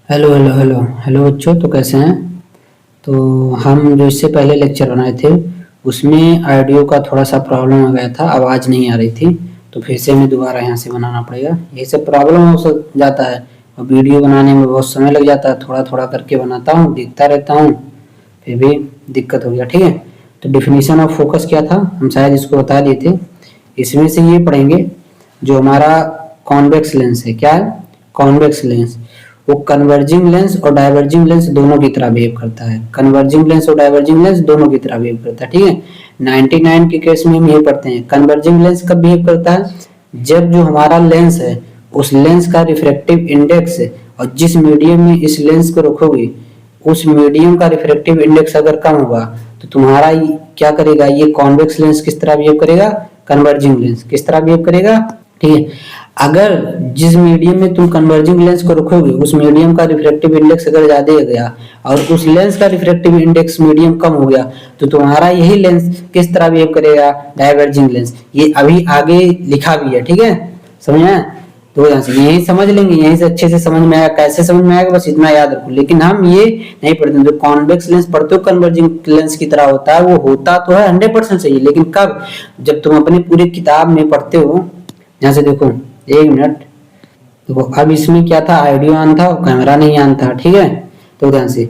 Hello hello hello hello बच्चों, तो कैसे हैं। तो हम जो इससे पहले लेक्चर बनाए थे उसमें ऑडियो का थोड़ा सा प्रॉब्लम आ गया था, आवाज़ नहीं आ रही थी। तो फिर से हमें दोबारा यहाँ से बनाना पड़ेगा। यही सब प्रॉब्लम हो जाता है और वीडियो बनाने में बहुत समय लग जाता है। थोड़ा थोड़ा करके बनाता हूँ, देखता रहता हूँ, फिर भी दिक्कत हो गया। ठीक है, तो डिफिनीशन ऑफ फोकस क्या था, हम शायद इसको बता दिए थे। इसमें से ये पढ़ेंगे जो हमारा कॉन्वेक्स लेंस है। क्या है? Convex lens. वो कन्वर्जिंग लेंस और डाइवर्जिंग लेंस दोनों की तरह बिहेव करता है। कन्वर्जिंग लेंस और डाइवर्जिंग लेंस दोनों की तरह बिहेव करता है। ठीक है, 99 के केस में हम ये पढ़ते हैं। कन्वर्जिंग लेंस कब बिहेव करता है? जब जो हमारा लेंस है उस लेंस का रिफ्रैक्टिव इंडेक्स और जिस मीडियम में इस लेंस को रखोगे उस मीडियम का रिफ्रैक्टिव इंडेक्स अगर कम होगा तो तुम्हारा क्या करेगा, ये कॉन्वेक्स लेंस किस तरह बिहेव करेगा? कन्वर्जिंग लेंस किस तरह बिहेव करेगा? ठीक है, अगर जिस मीडियम में तुम कन्वर्जिंग लेंस को रखोगे उस मीडियम का रिफ्रैक्टिव इंडेक्स अगर ज्यादा हो गया और उस लेंस का रिफ्रैक्टिव इंडेक्स मीडियम कम हो गया तो तुम्हारा यही लेंस किस तरह बिहेव करेगा? Diverging lens. ये अभी आगे लिखा भी है। ठीक है, समझ में? तो यहाँ से यही समझ लेंगे, यहीं से अच्छे से समझ में आएगा। कैसे समझ में आएगा बस इतना याद रखो। लेकिन हम ये नहीं पढ़ते। जो कॉन्वेक्स लेंस पढ़ते हो कन्वर्जिंग लेंस की तरह होता है, वो होता तो है 100% सही, लेकिन कब? जब तुम अपनी पूरी किताब में पढ़ते हो। यहाँ से देखो, एक मिनट देखो, अब इसमें क्या था, ऑडियो ऑन था और कैमरा नहीं ऑन था। ठीक है, तो ध्यान से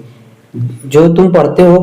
जो तुम पढ़ते हो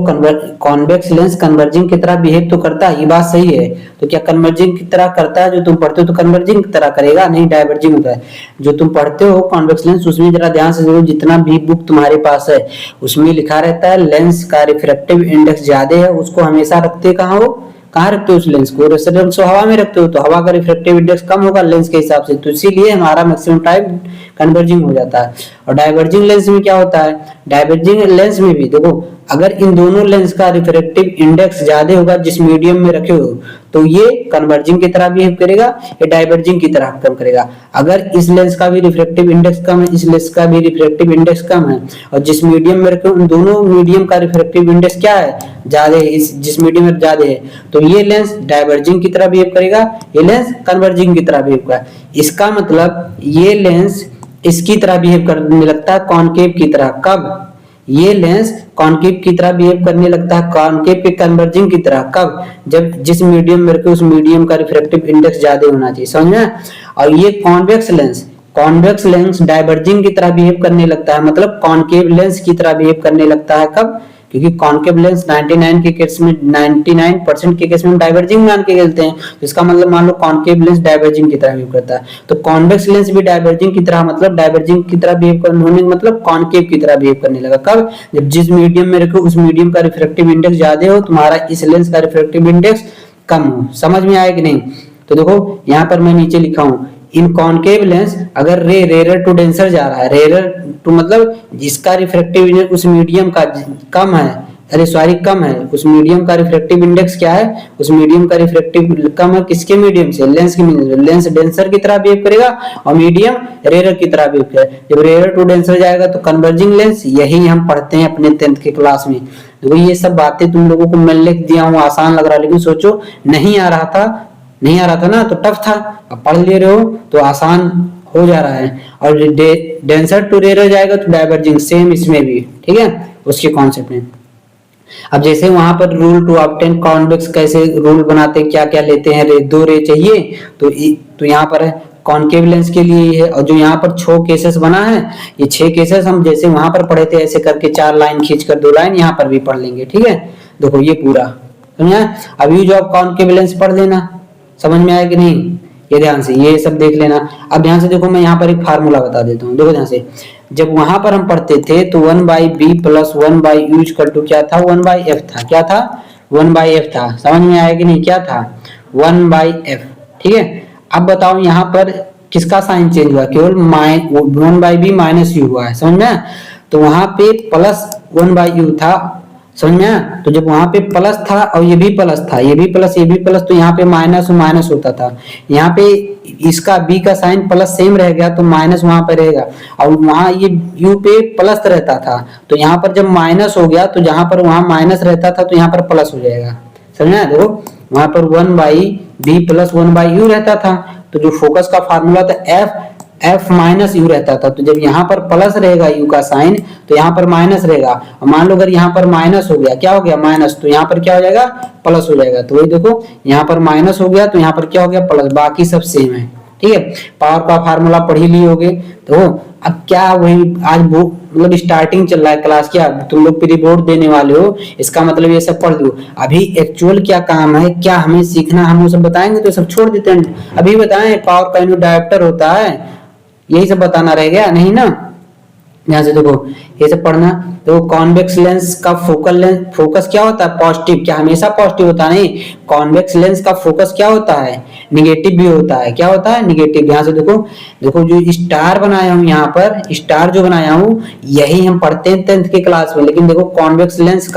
कॉन्वेक्स लेंस कन्वर्जिंग की तरह बिहेव तो करता है, ये बात सही है। तो क्या कन्वर्जिंग की तरह करता है? जो तुम पढ़ते हो तो कन्वर्जिंग की तरह करेगा, नहीं डाइवर्जिंग होता है। जो तुम पढ़ते हो कॉन्वेक्स लेंस उसमें जरा ध्यान से देखो, जितना भी बुक तुम्हारे पास है उसमें लिखा रहता है लेंस का रिफ्रैक्टिव इंडेक्स ज्यादा है उसको हमेशा रखते कहाँ हो, कहाँ रखते हो उस लेंस को? रेसिडेंस को हवा में रखते हो, तो हवा का रिफ्रैक्टिव इंडेक्स कम होगा लेंस के हिसाब से, तो इसीलिए हमारा मैक्सिमम टाइम कन्वर्जिंग हो जाता है। और डाइवर्जिंग लेंस में क्या होता है? डाइवर्जिंग लेंस में भी देखो, अगर इन दोनों लेंस का रिफ्रैक्टिव इंडेक्स ज्यादा होगा जिस मीडियम में रखे हो तो ये कन्वर्जिंग की तरह बिहेव करेगा, ये डाइवर्जिंग की तरह कम करेगा। अगर इस लेंस का भी रिफ्रैक्टिव इंडेक्स कम है, इस लेंस का भी रिफ्रैक्टिव इंडेक्स कम है और जिस मीडियम में रखे उन दोनों मीडियम का रिफ्रैक्टिव इंडेक्स क्या है? ज्यादा है। इस जिस मीडियम में ज्यादा है तो ये लेंस डाइवर्जिंग की तरह बिहेव करेगा, ये लेंस कन्वर्जिंग की तरह बिहेव करेगा। इसका मतलब ये लेंस इसकी तरह बिहेव करने लगता है कॉनकेव की तरह। कब? ये लेंस कॉनकेव की तरह बिहेव करने लगता है कॉनकेव पे कन्वर्जिंग की तरह। कब? जब जिस मीडियम में रखे उस मीडियम का रिफ्रैक्टिव इंडेक्स ज्यादा होना चाहिए। समझ में? और ये कॉन्वेक्स लेंस डाइवर्जिंग की तरह बिहेव करने लगता है, मतलब कॉनकेव लेंस की तरह बिहेव करने लगता है। कब? क्योंकि कॉनकेव लेंस 99 के केस में 99% के केस में हम डाइवर्जिंग मान के चलते हैं, तो इसका मतलब मान लो कॉनकेव लेंस डाइवर्जिंग की तरह बिहेव करता है। तो कॉन्वेक्स लेंस भी डाइवर्जिंग की तरह, मतलब डाइवर्जिंग की तरह बिहेव करने होने मतलब कॉनकेव की तरह बिहेव करने लगा। कब? जब जिस मीडियम में रखो उस मीडियम का रिफ्रैक्टिव इंडेक्स ज्यादा हो, तुम्हारा इस लेंस का रिफ्रैक्टिव इंडेक्स कम हो। समझ में आया कि नहीं? तो देखो यहाँ पर मैं नीचे लिखा हूँ, इन कॉनकेव लेंस अगर रेयर टू डेंसर जा रहा है, रेयर टू मतलब जिसका रिफ्रैक्टिव इंडेक्स उस मीडियम का कम है, अरे सॉरी कम है, उस मीडियम का रिफ्रैक्टिव इंडेक्स क्या है? उस मीडियम का रिफ्रैक्टिव कम है किसके मीडियम से? लेंस के मीडियम से। लेंस डेंसर की तरह बिहेव करेगा और मीडियम रेयर की तरह बिहेव करेगा। जब रेयर टू डेंसर जाएगा तो कन्वर्जिंग लेंस, यही हम पढ़ते हैं अपने 10th के क्लास में। देखो ये सब बातें तुम लोगों को मैं लिख दिया हूँ, आसान लग रहा है, लेकिन सोचो नहीं आ रहा था ना तो टफ था, अब पढ़ ले रहे हो तो आसान हो जा रहा है। और डेंसर टू रेयर जाएगा तो डाइवर्जिंग, सेम इसमें भी। ठीक है, उसके कॉन्सेप्ट में। अब जैसे वहां पर रूल टू ऑब्टेन कॉन्वेक्स कैसे रूल बनाते, क्या क्या लेते हैं, दो रे चाहिए तो यहाँ पर है कॉनकेव लेंस के लिए है। और जो यहाँ पर 6 केसेस बना है, ये 6 केसेस हम जैसे वहां पर पढ़े थे ऐसे करके 4 लाइन खींचकर 2 लाइन यहाँ पर भी पढ़ लेंगे। ठीक है, देखो ये पूरा समझा। अब यूज ऑफ कॉनकेव लेंस पढ़ लेना, समझ में आया कि नहीं? ये ध्यान से ये सब देख लेना। अब ध्यान से देखो, मैं यहाँ पर एक फार्मूला बता देता हूँ। देखो ध्यान से, जब वहां पर हम पढ़ते थे तो 1/b + 1/u = क्या था? 1/f था। क्या था? 1/f था। समझ में आया कि नहीं? क्या था? 1/f। ठीक है, अब बताओ यहाँ पर किसका साइन चेंज हुआ? केवल 1/b - u हुआ है। समझ में? तो वहां पे प्लस 1/u था, समझ में आया? तो जब वहां पे प्लस था और ये भी प्लस था, ये भी प्लस ये भी प्लस, तो यहाँ पे माइनस माइनस होता था। यहाँ पे इसका बी का साइन प्लस सेम रह गया तो माइनस वहां पे रहेगा, और वहां ये यू पे प्लस रहता था तो यहाँ पर जब माइनस हो गया तो जहां पर वहां माइनस रहता था तो यहाँ पर प्लस हो जाएगा। समझ? देखो वहां पर 1/b + 1/u रहता था, तो जो फोकस का फार्मूला था एफ माइनस यू रहता था, तो जब यहाँ पर प्लस रहेगा यू का साइन तो यहाँ पर माइनस रहेगा, और मान लो अगर यहाँ पर माइनस हो गया, क्या हो गया माइनस, तो यहाँ पर क्या हो जाएगा प्लस हो जाएगा। तो वही देखो यहाँ पर माइनस हो गया तो यहाँ पर क्या हो गया प्लस, बाकी सब सेम है। ठीक है, पावर का फार्मूला पढ़ ही लिए होगे। तो अब क्या वही आज मतलब स्टार्टिंग चल रहा है क्लास, क्या तुम लोग प्री बोर्ड देने वाले हो, इसका मतलब ये सब पढ़ लो। अभी एक्चुअल क्या काम है, क्या हमें सीखना, हम वो सब बताएंगे तो सब छोड़ देते हैं। अभी बताएं पावर का यूनिट डायोप्टर होता है, यही सब बताना रह गया नहीं ना। यहाँ से देखो ये सब पढ़ना। तो कॉन्वेक्स लेंस का फोकल लेंस, फोकस क्या होता है पॉजिटिव, क्या हमेशा पॉजिटिव होता है, नहीं, कॉन्वेक्स लेंस का फोकस क्या होता है निगेटिव भी होता है। क्या होता है निगेटिव। यहाँ से देखो, देखो जो स्टार बनाया हूँ यहाँ पर, स्टार जो बनाया हूँ यही हम पढ़ते हैं 10th के क्लास में। लेकिन देखो कॉन्वेक्स लेंस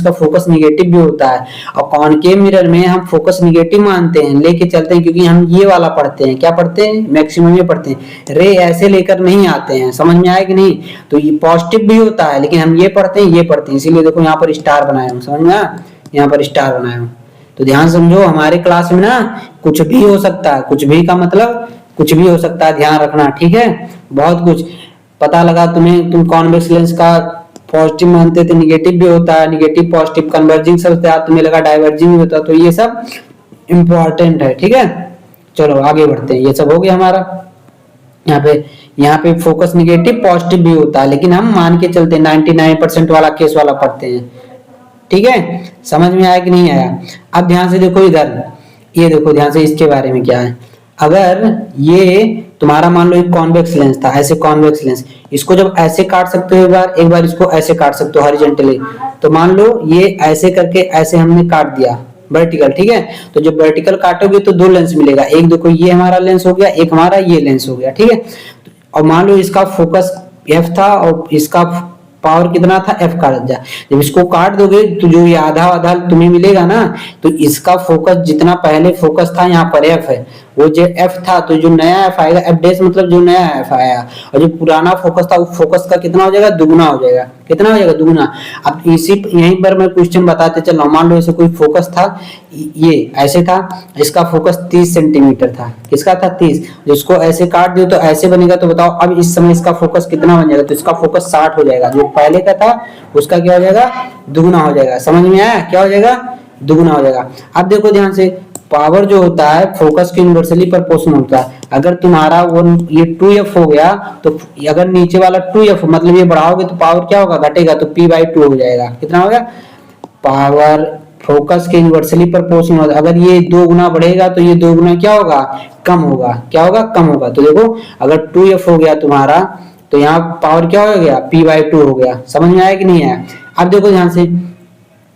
का फोकस निगेटिव भी होता है, और कॉनकेव मिरर में हम फोकस निगेटिव मानते हैं, लेके चलते हैं, क्योंकि हम ये वाला पढ़ते हैं, क्या पढ़ते हैं मैक्सिमम ये पढ़ते हैं, रे ऐसे लेकर नहीं आते हैं, समझ में आया कि नहीं। तो ये पॉजिटिव भी होता है लेकिन हम ये पढ़ते हैं, ये पढ़ते हैं, इसीलिए देखो यहाँ पर स्टार बनाया हूँ, समझ में आया, यहाँ पर स्टार बनाया हूँ। तो ध्यान समझो, हमारे क्लास में ना कुछ भी हो सकता है, कुछ भी का मतलब कुछ भी हो सकता है, ध्यान रखना, ठीक है। बहुत कुछ पता लगा तुम्हें, तुम कॉन्वेक्स लेंस का पॉजिटिव मानते थे, निगेटिव भी होता है, निगेटिव पॉजिटिव कन्वर्जिंग सब तुम्हें लगा डाइवर्जिंग भी होता है, तो ये सब इंपॉर्टेंट है, ठीक है। चलो आगे बढ़ते हैं, ये सब हो गया हमारा। यहाँ पे फोकस निगेटिव पॉजिटिव भी होता है, लेकिन हम मान के चलते हैं 99% वाला केस वाला पढ़ते हैं, ठीक है। समझ में आया कि नहीं आया। अब ध्यान से देखो इधर, ये देखो ध्यान से इसके बारे में क्या है। अगर ये तुम्हारा मान लो एक कॉन्वेक्स लेंस था, ऐसे कॉन्वेक्स लेंस, इसको जब ऐसे काट सकते हो एक बार इसको ऐसे काट सकते हो हॉरिजॉन्टली, तो मान लो ये ऐसे करके ऐसे हमने काट दिया वर्टिकल, ठीक है। तो जब वर्टिकल काटोगे तो दो लेंस मिलेगा, एक देखो ये हमारा लेंस हो गया, एक हमारा ये लेंस हो गया, ठीक है। और मान लो इसका फोकस एफ था और इसका पावर कितना था एफ काट दिया। जब इसको काट दोगे तो जो ये आधा आधा तुम्हें मिलेगा ना, तो इसका फोकस जितना पहले फोकस था यहाँ पर एफ है, वो जो एफ था, तो जो नया एफ आएगा, एफ डैश मतलब जो नया एफ आया, और जो पुराना फोकस था वो फोकस का कितना हो जाएगा दुगुना हो जाएगा। कितना हो जाएगा दुगुना। अब इसी यहीं पर मैं क्वेश्चन बताते चल रहा हूँ। मान लो ऐसे कोई फोकस था, ये ऐसे था, इसका फोकस 30 सेंटीमीटर था, किसका था 30, जिसको ऐसे काट दियो तो ऐसे बनेगा। तो बताओ अब इस समय इसका फोकस कितना बन जाएगा, तो इसका फोकस 60 हो जाएगा, जो पहले का था उसका क्या हो जाएगा दुगुना हो जाएगा। समझ में आया, क्या हो जाएगा दुगुना हो जाएगा। अब देखो ध्यान से, पावर जो होता है फोकस के इनवर्सली प्रोपोर्शनल होता है। अगर तुम्हारा वो ये 2f हो गया, तो अगर नीचे वाला 2f मतलब ये बढ़ाओगे तो पावर क्या होगा घटेगा, तो p/2 हो जाएगा। कितना हो गया पावर फोकस के इनवर्सली प्रोपोर्शनल। अगर ये 2 गुना बढ़ेगा तो ये 2 गुना क्या होगा कम होगा, क्या होगा कम होगा। तो देखो अगर 2f हो गया तुम्हारा, तो यहाँ पावर क्या हो गया p/2 हो गया। समझ में आया कि नहीं आया। अब देखो ध्यान से,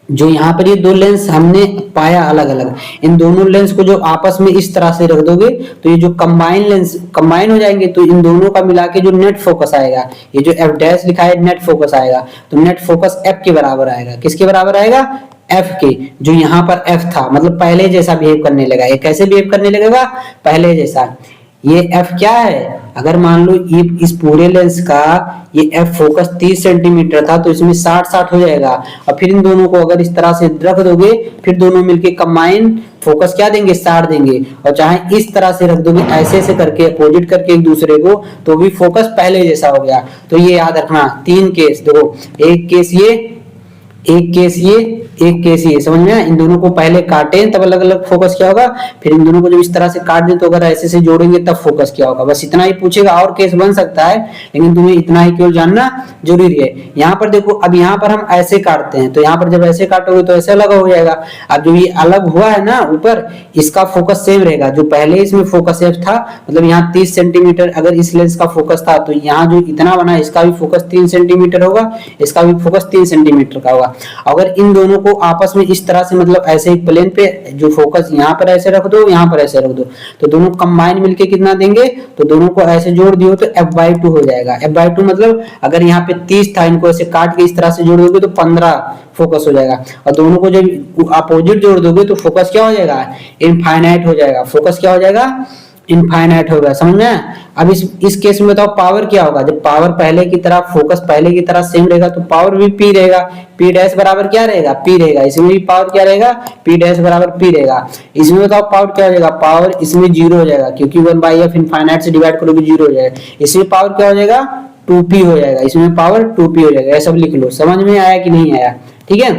जो यहाँ पर ये दो लेंस हमने पाया अलग अलग, इन दोनों लेंस को जो आपस में इस तरह से रख दोगे तो ये जो कंबाइन लेंस कंबाइन हो जाएंगे, तो इन दोनों का मिला के जो नेट फोकस आएगा, ये जो एफ डैश लिखा है नेट फोकस आएगा, तो नेट फोकस एफ के बराबर आएगा। किसके बराबर आएगा एफ के। जो यहाँ पर एफ था मतलब पहले जैसा बिहेव करने लगा, ये कैसे बिहेव करने लगेगा पहले जैसा। ये एफ क्या है, अगर मान लो ये इस पूरे लेंस का ये एफ फोकस 30 सेंटीमीटर था, तो इसमें 60 हो जाएगा। और फिर इन दोनों को अगर इस तरह से रख दोगे, फिर दोनों मिलके कंबाइन फोकस क्या देंगे 60 देंगे। और चाहे इस तरह से रख दोगे ऐसे ऐसे करके अपोजिट करके एक दूसरे को, तो भी फोकस पहले जैसा हो गया। तो ये याद रखना 3 केस, देखो एक केस ये, एक केस ये, एक केस ये। समझ में आया। इन दोनों को पहले काटे तब अलग अलग फोकस क्या होगा, फिर इन दोनों को जब इस तरह से काट दे तो अगर ऐसे से जोड़ेंगे तब फोकस क्या होगा। बस इतना ही पूछेगा, और केस बन सकता है लेकिन तुम्हें इतना ही केवल जानना जरूरी है। यहाँ पर देखो, अब यहाँ पर हम ऐसे काटते हैं, तो यहाँ पर जब ऐसे काटोगे तो ऐसे अलग हो जाएगा। अब जो ये अलग हुआ है ना ऊपर, इसका फोकस सेम रहेगा। जो पहले इसमें फोकस एफ था, मतलब यहाँ 30 सेंटीमीटर अगर इस लेंस का फोकस था, तो यहाँ जो इतना बना इसका भी फोकस 3 सेंटीमीटर होगा, इसका भी फोकस 3 सेंटीमीटर का होगा। अगर इन दोनों को आपस में इस तरह से मतलब ऐसे एक प्लेन पे जो फोकस यहाँ पर ऐसे रख दो, यहाँ पर ऐसे रख दो, तो दोनों कंबाइन मिलके कितना देंगे, तो दोनों को ऐसे जोड़ दियो तो f/2 हो जाएगा। f/2 मतलब अगर यहाँ पे 30 था, इनको ऐसे काट के इस तरह से जोड़ दोगे तो 15 फोकस हो जाएगा। और दोनों को जब अपोजिट जोड़ दोगे तो फोकस क्या हो जाएगा इनफाइनाइट हो जाएगा। फोकस क्या हो जाएगा इनफाइनाइट होगा, समझ में आया? अब इस केस में बताओ पावर क्या होगा, जब पावर पहले की तरह फोकस पहले की तरह सेम रहेगा तो पावर भी पी रहेगा, पी डैश बराबर क्या रहेगा, पी रहेगा। इसमें भी पावर क्या रहेगा, पी डैश बराबर पी रहेगा। इसमें बताओ पावर क्या हो जाएगा, पावर इसमें जीरो हो जाएगा क्योंकि 1/f इनफाइनाइट से डिवाइड करोगे जीरो हो जाएगा। इसमें पावर क्या हो जाएगा, 2p हो जाएगा, इसमें पावर 2p हो जाएगा। ये सब लिख लो, समझ में आया कि नहीं आया? ठीक है,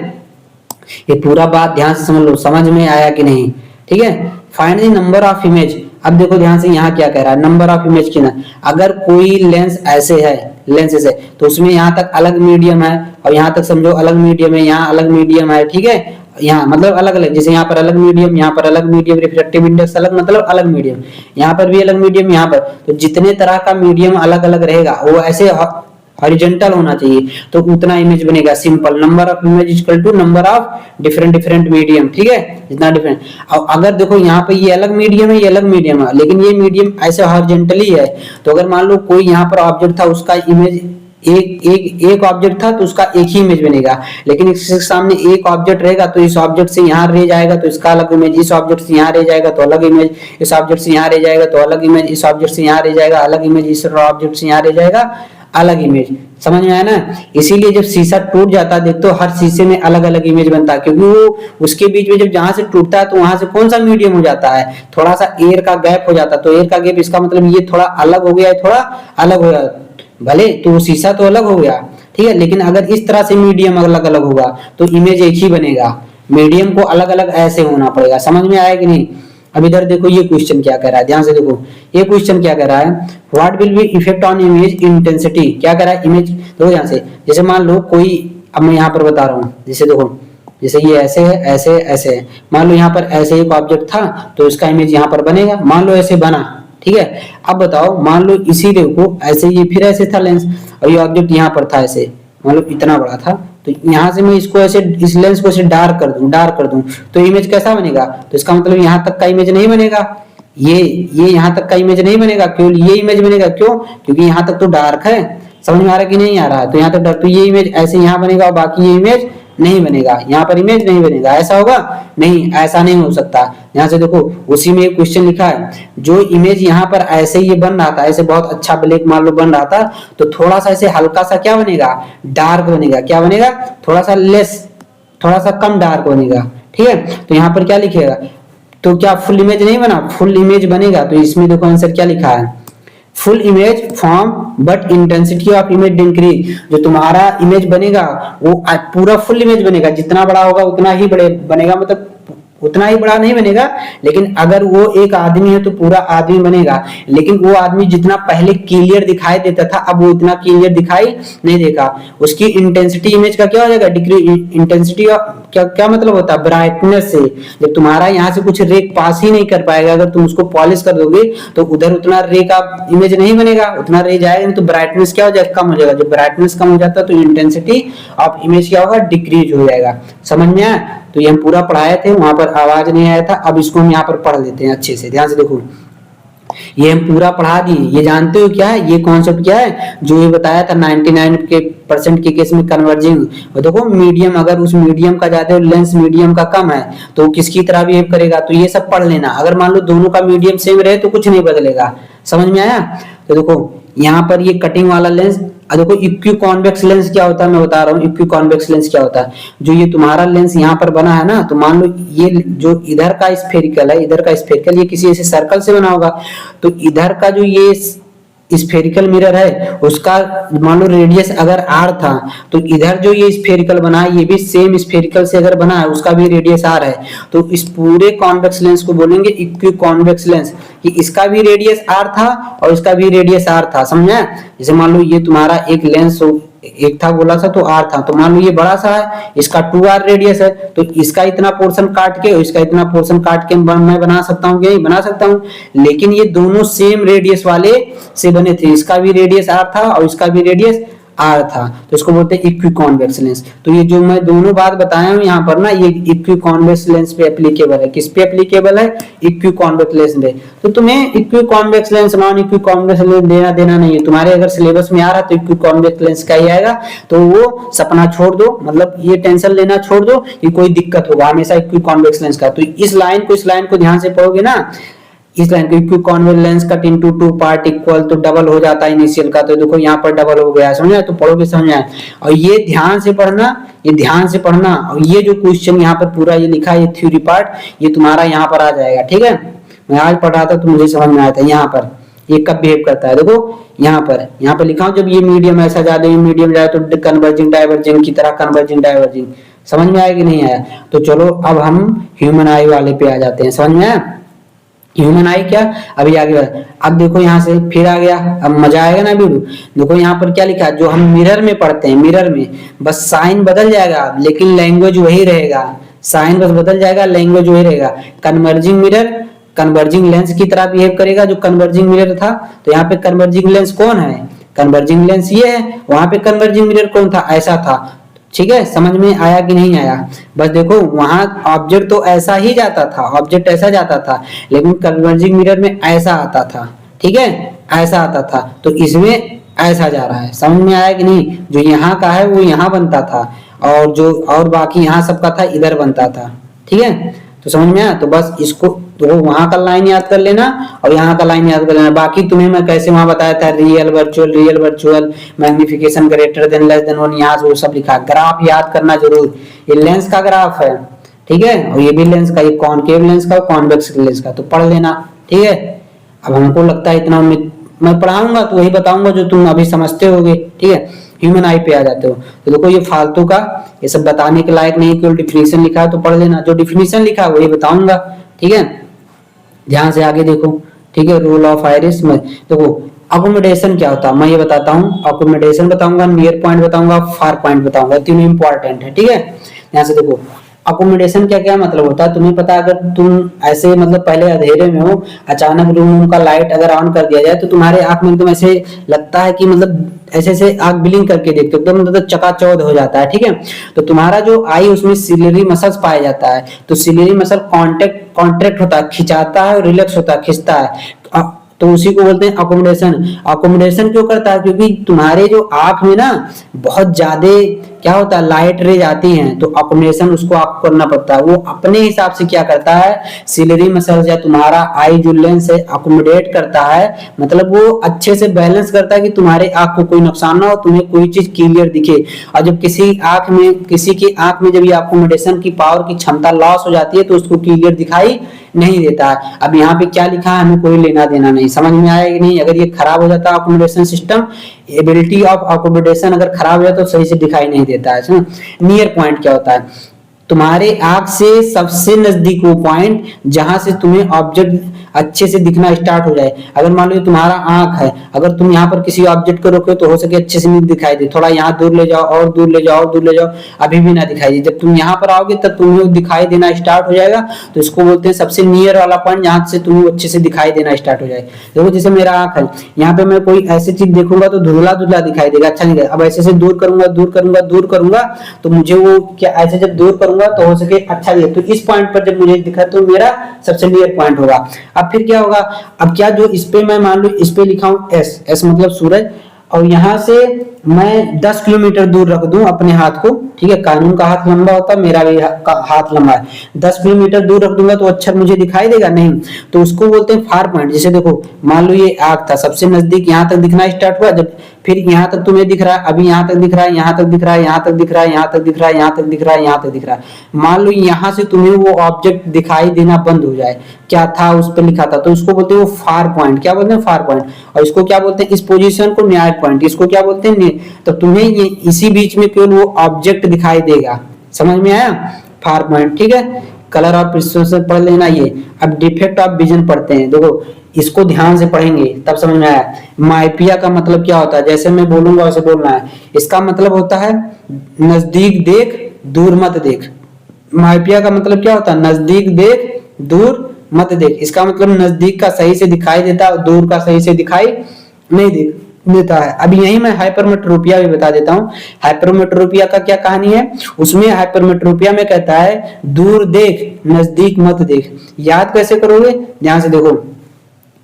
ये पूरा बात ध्यान से समझ लो, समझ में आया कि नहीं? ठीक है, find the number of image. अब देखो ध्यान से, यहाँ क्या कह रहा है, नंबर ऑफ इमेज की ना, अगर कोई लेंस ऐसे है, लेंसेज है, तो उसमें यहाँ तक अलग मीडियम है और यहाँ तक समझो अलग मीडियम है, यहाँ अलग मीडियम है, ठीक है, यहाँ मतलब अलग अलग, जैसे यहाँ पर अलग मीडियम, यहाँ पर अलग मीडियम, रिफ्रैक्टिव इंडेक्स अलग, मतलब अलग मीडियम, यहाँ पर भी अलग मीडियम, यहाँ पर, तो जितने तरह का मीडियम अलग अलग रहेगा वो ऐसे हॉरिजॉन्टल होना चाहिए, तो उतना इमेज बनेगा। Simple, number of image equal to number of different different medium, ठीक है, जितना डिफरेंट। अगर देखो यहाँ पे ये अलग मीडियम है, ये अलग मीडियम है, लेकिन ये मीडियम ऐसे हॉरिजॉन्टली है, तो अगर मान लो कोई यहाँ पर ऑब्जेक्ट था, उसका इमेज एक ऑब्जेक्ट था तो उसका एक ही इमेज बनेगा, लेकिन इसके सामने एक ऑब्जेक्ट रहेगा तो इस ऑब्जेक्ट से यहाँ रह जाएगा तो इसका अलग इमेज, इस ऑब्जेक्ट से यहाँ रह जाएगा तो अलग इमेज, इस ऑब्जेक्ट से यहाँ रह जाएगा तो अलग इमेज, इस ऑब्जेक्ट से यहाँ रह जाएगा अलग इमेज, इस ऑब्जेक्ट से यहाँ रह जाएगा अलग इमेज। समझ में आया ना? इसीलिए जब शीशा टूट जाता है, देखते हो हर शीशे में अलग अलग इमेज बनता है, क्योंकि वो उसके बीच में जब जहां से टूटता है तो वहां से कौन सा मीडियम हो जाता है, थोड़ा सा एयर का गैप हो जाता है, तो एयर का गैप इसका मतलब ये थोड़ा अलग हो गया है, थोड़ा अलग हो गया, भले तो वो शीशा तो अलग हो गया, ठीक है, लेकिन अगर इस तरह से मीडियम अलग अलग होगा तो इमेज एक ही बनेगा, मीडियम को अलग अलग ऐसे होना पड़ेगा। समझ में आया कि नहीं? अब इधर देखो ये क्वेश्चन क्या कह रहा है, ध्यान से देखो, ये क्वेश्चन क्या कह रहा है, what will be effect on image intensity. क्या कह रहा है, इमेज देखो ध्यान से, जैसे मान लो कोई, अब मैं यहाँ पर बता रहा हूँ, जैसे देखो, जैसे ये ऐसे है, ऐसे ऐसे है, मान लो यहाँ पर ऐसे एक ऑब्जेक्ट था तो इसका इमेज यहाँ पर बनेगा, मान लो ऐसे बना, ठीक है। अब बताओ, मान लो इसी रे को ऐसे, ये फिर ऐसे था लेंस और ये ऑब्जेक्ट यहाँ पर था ऐसे, मान लो इतना बड़ा था, तो यहाँ से मैं इसको ऐसे, इस लेंस को ऐसे डार्क कर दूं तो इमेज कैसा बनेगा, तो इसका मतलब यहाँ तक का इमेज नहीं बनेगा, ये यहाँ तक का इमेज नहीं बनेगा, केवल ये इमेज बनेगा। क्यों? क्योंकि यहाँ तक तो डार्क है। समझ में आ रहा है कि नहीं आ रहा है? तो यहाँ तक डार्क, तो ये इमेज ऐसे यहाँ बनेगा और बाकी ये इमेज नहीं बनेगा, यहाँ पर इमेज नहीं बनेगा, ऐसा होगा नहीं, ऐसा नहीं हो सकता। यहाँ से देखो, उसी में एक क्वेश्चन लिखा है, जो इमेज यहाँ पर ऐसे ये बन रहा था, ऐसे बहुत अच्छा ब्लैक मान लो बन रहा था, तो थोड़ा सा ऐसे हल्का सा क्या बनेगा, डार्क बनेगा। क्या बनेगा? थोड़ा सा लेस, थोड़ा सा कम डार्क बनेगा, ठीक है। तो यहाँ पर क्या लिखेगा, तो क्या फुल इमेज नहीं बना, फुल इमेज बनेगा। तो इसमें देखो आंसर क्या लिखा है, full image form but intensity of image decrease. जो तुम्हारा इमेज बनेगा वो पूरा फुल इमेज बनेगा, जितना बड़ा होगा उतना ही बड़े बनेगा, मतलब उतना ही बड़ा नहीं बनेगा, लेकिन अगर वो एक आदमी है तो पूरा आदमी बनेगा, लेकिन वो आदमी जितना पहले क्लियर दिखाई देता था अब वो इतना क्लियर दिखाई नहीं देगा। उसकी इंटेंसिटी इमेज का क्या हो जाएगा, डिक्रीज। इंटेंसिटी क्या क्या मतलब होता है, ब्राइटनेस से। जब तुम्हारा यहाँ से कुछ रे पास ही नहीं कर पाएगा, अगर तुम उसको पॉलिश कर दोगे तो उधर उतना रे का इमेज नहीं बनेगा, उतना रे जाएगा नहीं, तो ब्राइटनेस क्या हो जाएगा, कम हो जाएगा। जब ब्राइटनेस कम हो जाता है तो इंटेंसिटी ऑफ इमेज क्या होगा, डिक्रीज हो जाएगा। समझ में आया? तो ये हम पूरा पढ़ाए थे, वहां पर आवाज नहीं आया था, अब इसको हम यहाँ पर पढ़ लेते हैं अच्छे से। ध्यान से देखो, ये हम पूरा पढ़ा दिए। ये जानते हो क्या है, ये कॉन्सेप्ट क्या है, जो ये बताया था 99% के केस में कन्वर्जिंग। और देखो मीडियम, अगर उस मीडियम का ज्यादा लेंस मीडियम का कम है तो किसकी तरह बिहेव करेगा, तो ये सब पढ़ लेना। अगर मान लो दोनों का मीडियम सेम रहे तो कुछ नहीं बदलेगा। समझ में आया? तो देखो यहाँ पर ये कटिंग वाला लेंस, देखो इक्वी कॉन्वेक्स लेंस क्या होता है मैं बता रहा हूँ। इक्वी कॉन्वेक्स लेंस क्या होता है, जो ये तुम्हारा लेंस यहाँ पर बना है ना, तो मान लो ये जो इधर का स्फेरिकल है, इधर का स्फेरिकल ये किसी ऐसे सर्कल से बना होगा, तो इधर का जो ये स्फेरिकल मिरर है उसका मान लो रेडियस अगर r था, तो इधर जो ये स्फेरिकल बना है ये भी सेम स्फेरिकल से अगर बना है, उसका भी रेडियस r है, तो इस पूरे कॉन्वेक्स लेंस को बोलेंगे इक्वी कॉन्वेक्स लेंस, कि इसका भी रेडियस r था और इसका भी रेडियस r था। समझे? जैसे मान लो ये तुम्हारा एक लेंस एक था गोला सा तो r था, तो मान लो ये बड़ा सा है, इसका 2r रेडियस है, तो इसका इतना पोर्शन काट के और इसका इतना पोर्शन काट के मैं बना सकता हूँ, क्या बना सकता हूँ, लेकिन ये दोनों सेम रेडियस वाले से बने थे। इसका भी रेडियस r था और इसका भी रेडियस r था, तो इसको बोलते हैं इक्वी कॉन्वेक्स लेंस। तो ये जो मैं दोनों बात बताया हूँ यहाँ पर ना, ये इक्वी कॉन्वेक्स लेंस पे एप्लीकेबल है। किस पे एप्लीकेबल है? इक्वी कॉन्वेक्स लेंस पे। तो तुम्हें equi convex lens, non equi convex lens देना देना नहीं है। तुम्हारे अगर सिलेबस में आ रहा तो इक्वी कॉन्वेक्स लेंस का ही आएगा, तो वो सपना छोड़ दो, मतलब ये टेंशन लेना छोड़ दो कि कोई दिक्कत होगा, हमेशा इक्वी कॉन्वेक्स लेंस का। तो इस लाइन को ध्यान से पढ़ोगे ना, इस लाइन को equiconvex lens cut into two part equal, तो डबल हो जाता है इनिशियल का, तो देखो यहाँ पर डबल हो गया, समझ आया? तो पढ़ोगे समझ आया। और ये ध्यान से पढ़ना, ये ध्यान से पढ़ना, और ये जो क्वेश्चन यहाँ पर पूरा ये लिखा है, ये थ्योरी पार्ट, ये तुम्हारा यहाँ पर आ जाएगा, ठीक है? मैं आज पढ़ रहा था तो मुझे समझ में आया था यहाँ पर ये कब बिहेव करता है। देखो यहाँ पर लिखा हूं, जब ये मीडियम ऐसा ज्यादा, ये मीडियम जाए तो कन्वर्जिंग डाइवर्जिंग की तरह कन्वर्जिंग डाइवर्जिंग। समझ में आया कि नहीं आया? तो चलो अब हम ह्यूमन आई वाले पे आ जाते हैं। समझ में आया? ह्यूमन आई क्या, अभी आगे अब देखो यहाँ से फिर आ गया, अब मजा आएगा ना वीडियो। देखो यहाँ पर क्या लिखा है, जो हम मिरर में पढ़ते हैं, मिरर में बस साइन बदल जाएगा लेकिन लैंग्वेज वही रहेगा। साइन बस बदल जाएगा, लैंग्वेज वही रहेगा। कन्वर्जिंग मिरर कन्वर्जिंग लेंस की तरह बिहेव करेगा, जो कन्वर्जिंग मिरर था। तो यहाँ पे कन्वर्जिंग लेंस कौन है? कन्वर्जिंग लेंस ये है, वहां पे कन्वर्जिंग मिरर कौन था? ऐसा था। ठीक है, समझ में आया कि नहीं आया? बस देखो वहां ऑब्जेक्ट तो ऐसा ही जाता था, ऑब्जेक्ट ऐसा जाता था, लेकिन कन्वर्जिंग मिरर में ऐसा आता था। ठीक है, ऐसा आता था, तो इसमें ऐसा जा रहा है। समझ में आया कि नहीं? जो यहाँ का है वो यहाँ बनता था, और जो और बाकी यहाँ सबका था इधर बनता था। ठीक है, तो समझ में आया? तो बस इसको तो वहां का लाइन याद कर लेना और यहाँ का लाइन याद कर लेना। बाकी तुम्हें मैं कैसे वहां बताया था, real virtual magnification greater than less than 1, यहाँ से वो सब लिखा। ग्राफ याद करना जरूर, ये लेंस का ग्राफ है, ठीक है, और ये भी लेंस का, ये कॉनकेव लेंस का, कॉन्वेक्स लेंस का, तो पढ़ लेना। ठीक है, अब हमको लगता है इतना मैं पढ़ाऊंगा तो वही बताऊंगा जो तुम अभी समझते होगे। ठीक है, ह्यूमन आई पे आ जाते हो। तो देखो ये फालतू का, ये सब बताने के लायक नहीं, केवल डिफिनीशन लिखा है तो पढ़ लेना। जो डिफिनीशन लिखा है वही बताऊंगा। ठीक है, ध्यान से आगे देखो। ठीक है, रूल ऑफ आइरिस में देखो अकोमोडेशन क्या होता है मैं ये बताता हूँ। अकोमोडेशन बताऊंगा, नियर पॉइंट बताऊंगा, फार पॉइंट बताऊंगा, तीनों इंपॉर्टेंट है। ठीक है, ध्यान से देखो अकोमोडेशन क्या क्या मतलब होता है तुम्हें पता है। अगर तुम ऐसे मतलब पहले अंधेरे में हो, अचानक रूम का लाइट अगर ऑन कर दिया जाए तो तुम्हारे आंख में एकदम ऐसे लगता है कि मतलब ऐसे से आंख ब्लिंक करके देखते हो, एकदम मतलब चकाचौंध हो जाता है। ठीक है, तो तुम्हारा जो आई उसमें सिलियरी मसल्स पाया जाता है, तो सिलियरी मसल कॉन्ट्रैक्ट होता है, खिंचाता है, और रिलैक्स होता है, खिंचता है, तो उसी को बोलते हैं अकोमोडेशन। अकोमोडेशन क्यों करता है? क्योंकि तुम्हारे जो आंख में ना बहुत ज्यादा क्या होता है, लाइट रेज आती हैं, तो अकोमोडेशन उसको आपको करना पड़ता है। वो अपने हिसाब से क्या करता है, सिलियरी मसल्स या तुम्हारा आई जो लेंस है अकोमोडेट करता है, मतलब वो अच्छे से बैलेंस करता है कि तुम्हारे आंख को कोई नुकसान ना हो, तुम्हें कोई चीज क्लियर दिखे। और जब किसी की आंख में जब ये अकोमोडेशन की पावर की क्षमता लॉस हो जाती है तो उसको क्लियर दिखाई नहीं देता है। अब यहाँ पे क्या लिखा है हमें कोई लेना देना नहीं। समझ में आया कि नहीं? अगर ये खराब हो जाता है accommodation system, ability of accommodation अगर खराब हो जाए तो सही से दिखाई नहीं देता है। नियर पॉइंट क्या होता है? तुम्हारे आंख से सबसे नजदीक वो पॉइंट जहां से तुम्हें ऑब्जेक्ट अच्छे से दिखना स्टार्ट हो जाए। अगर मान लो तुम्हारा आंख है, अगर तुम यहाँ पर किसी ऑब्जेक्ट को रोको तो हो सके अच्छे से नहीं दिखाई दे, थोड़ा यहाँ दूर ले जाओ और दूर ले जाओ और दूर ले जाओ, अभी भी ना दिखाई दे। जब तुम यहाँ पर आओगे तब तुम्हें दिखाई देना स्टार्ट हो जाएगा, तो इसको बोलते हैं सबसे नियर वाला पॉइंट, जहां से तुम्हें अच्छे से दिखाई देना स्टार्ट हो जाए। देखो जैसे मेरा आंख है, यहाँ पे मैं कोई ऐसी चीज देखूंगा तो धुंधला धुंधला दिखाई देगा, अच्छा नहीं देगा। अब ऐसे से दूर करूंगा तो मुझे वो क्या, ऐसे जब दूर करूंगा तो हो सके अच्छा दिखे, तो इस पॉइंट पर जब मुझे दिखा तो मेरा सबसे नियर पॉइंट होगा। अब फिर क्या होगा, अब क्या जो इस पे मैं मान लो इस पे लिखा हूं एस मतलब सूरज, और यहां से मैं 10 किलोमीटर दूर रख दूं अपने हाथ को। ठीक है, कानून का हाथ लंबा होता है, मेरा भी हाथ लंबा है, 10 किलोमीटर दूर रख दूंगा तो अक्षर मुझे दिखाई देगा नहीं, तो उसको बोलते हैं फार पॉइंट। जैसे देखो मान लो ये आंख था, सबसे नजदीक यहाँ तक दिखना स्टार्ट हुआ, जब फिर यहाँ तक तुम्हें दिख रहा है, अभी यहाँ तक दिख रहा है, यहाँ तक दिख रहा है, यहाँ तक दिख रहा है, यहाँ तक दिख रहा है, यहाँ तक दिख रहा है, यहाँ तक दिख रहा है। मान लो यहाँ से तुम्हें वो ऑब्जेक्ट दिखाई देना बंद हो जाए, क्या था उस पर लिखा था, तो उसको बोलते हैं वो फार पॉइंट। क्या बोलते हैं? Far point. और इसको क्या बोलते हैं? इस पोजीशन को न्याय पॉइंट। इसको क्या बोलते हैं? तो तुम्हें ये इसी बीच में केवल वो ऑब्जेक्ट दिखाई देगा। समझ में आया? Far point. ठीक है, कलर ऑफ प्रिस्क्रिप्शन पढ़ लेना ये। अब डिफेक्ट ऑफ विजन पढ़ते हैं, देखो इसको ध्यान से पढ़ेंगे तब समझ में आया। माइपिया का मतलब क्या होता है? जैसे मैं बोलूंगा वैसे बोलना है। इसका मतलब होता है नजदीक देख दूर मत देख। माइपिया का मतलब क्या होता है? नजदीक देख दूर मत देख। इसका मतलब नजदीक का सही से दिखाई देता है, दूर का सही से दिखाई नहीं देता है। अब यही मैं हाइपरमेट्रोपिया भी बता देता हूँ। हाइपरमेट्रोपिया का क्या कहानी है? उसमें हाइपरमेट्रोपिया में कहता है दूर देख नजदीक मत देख। याद कैसे करोगे? ध्यान से देखो,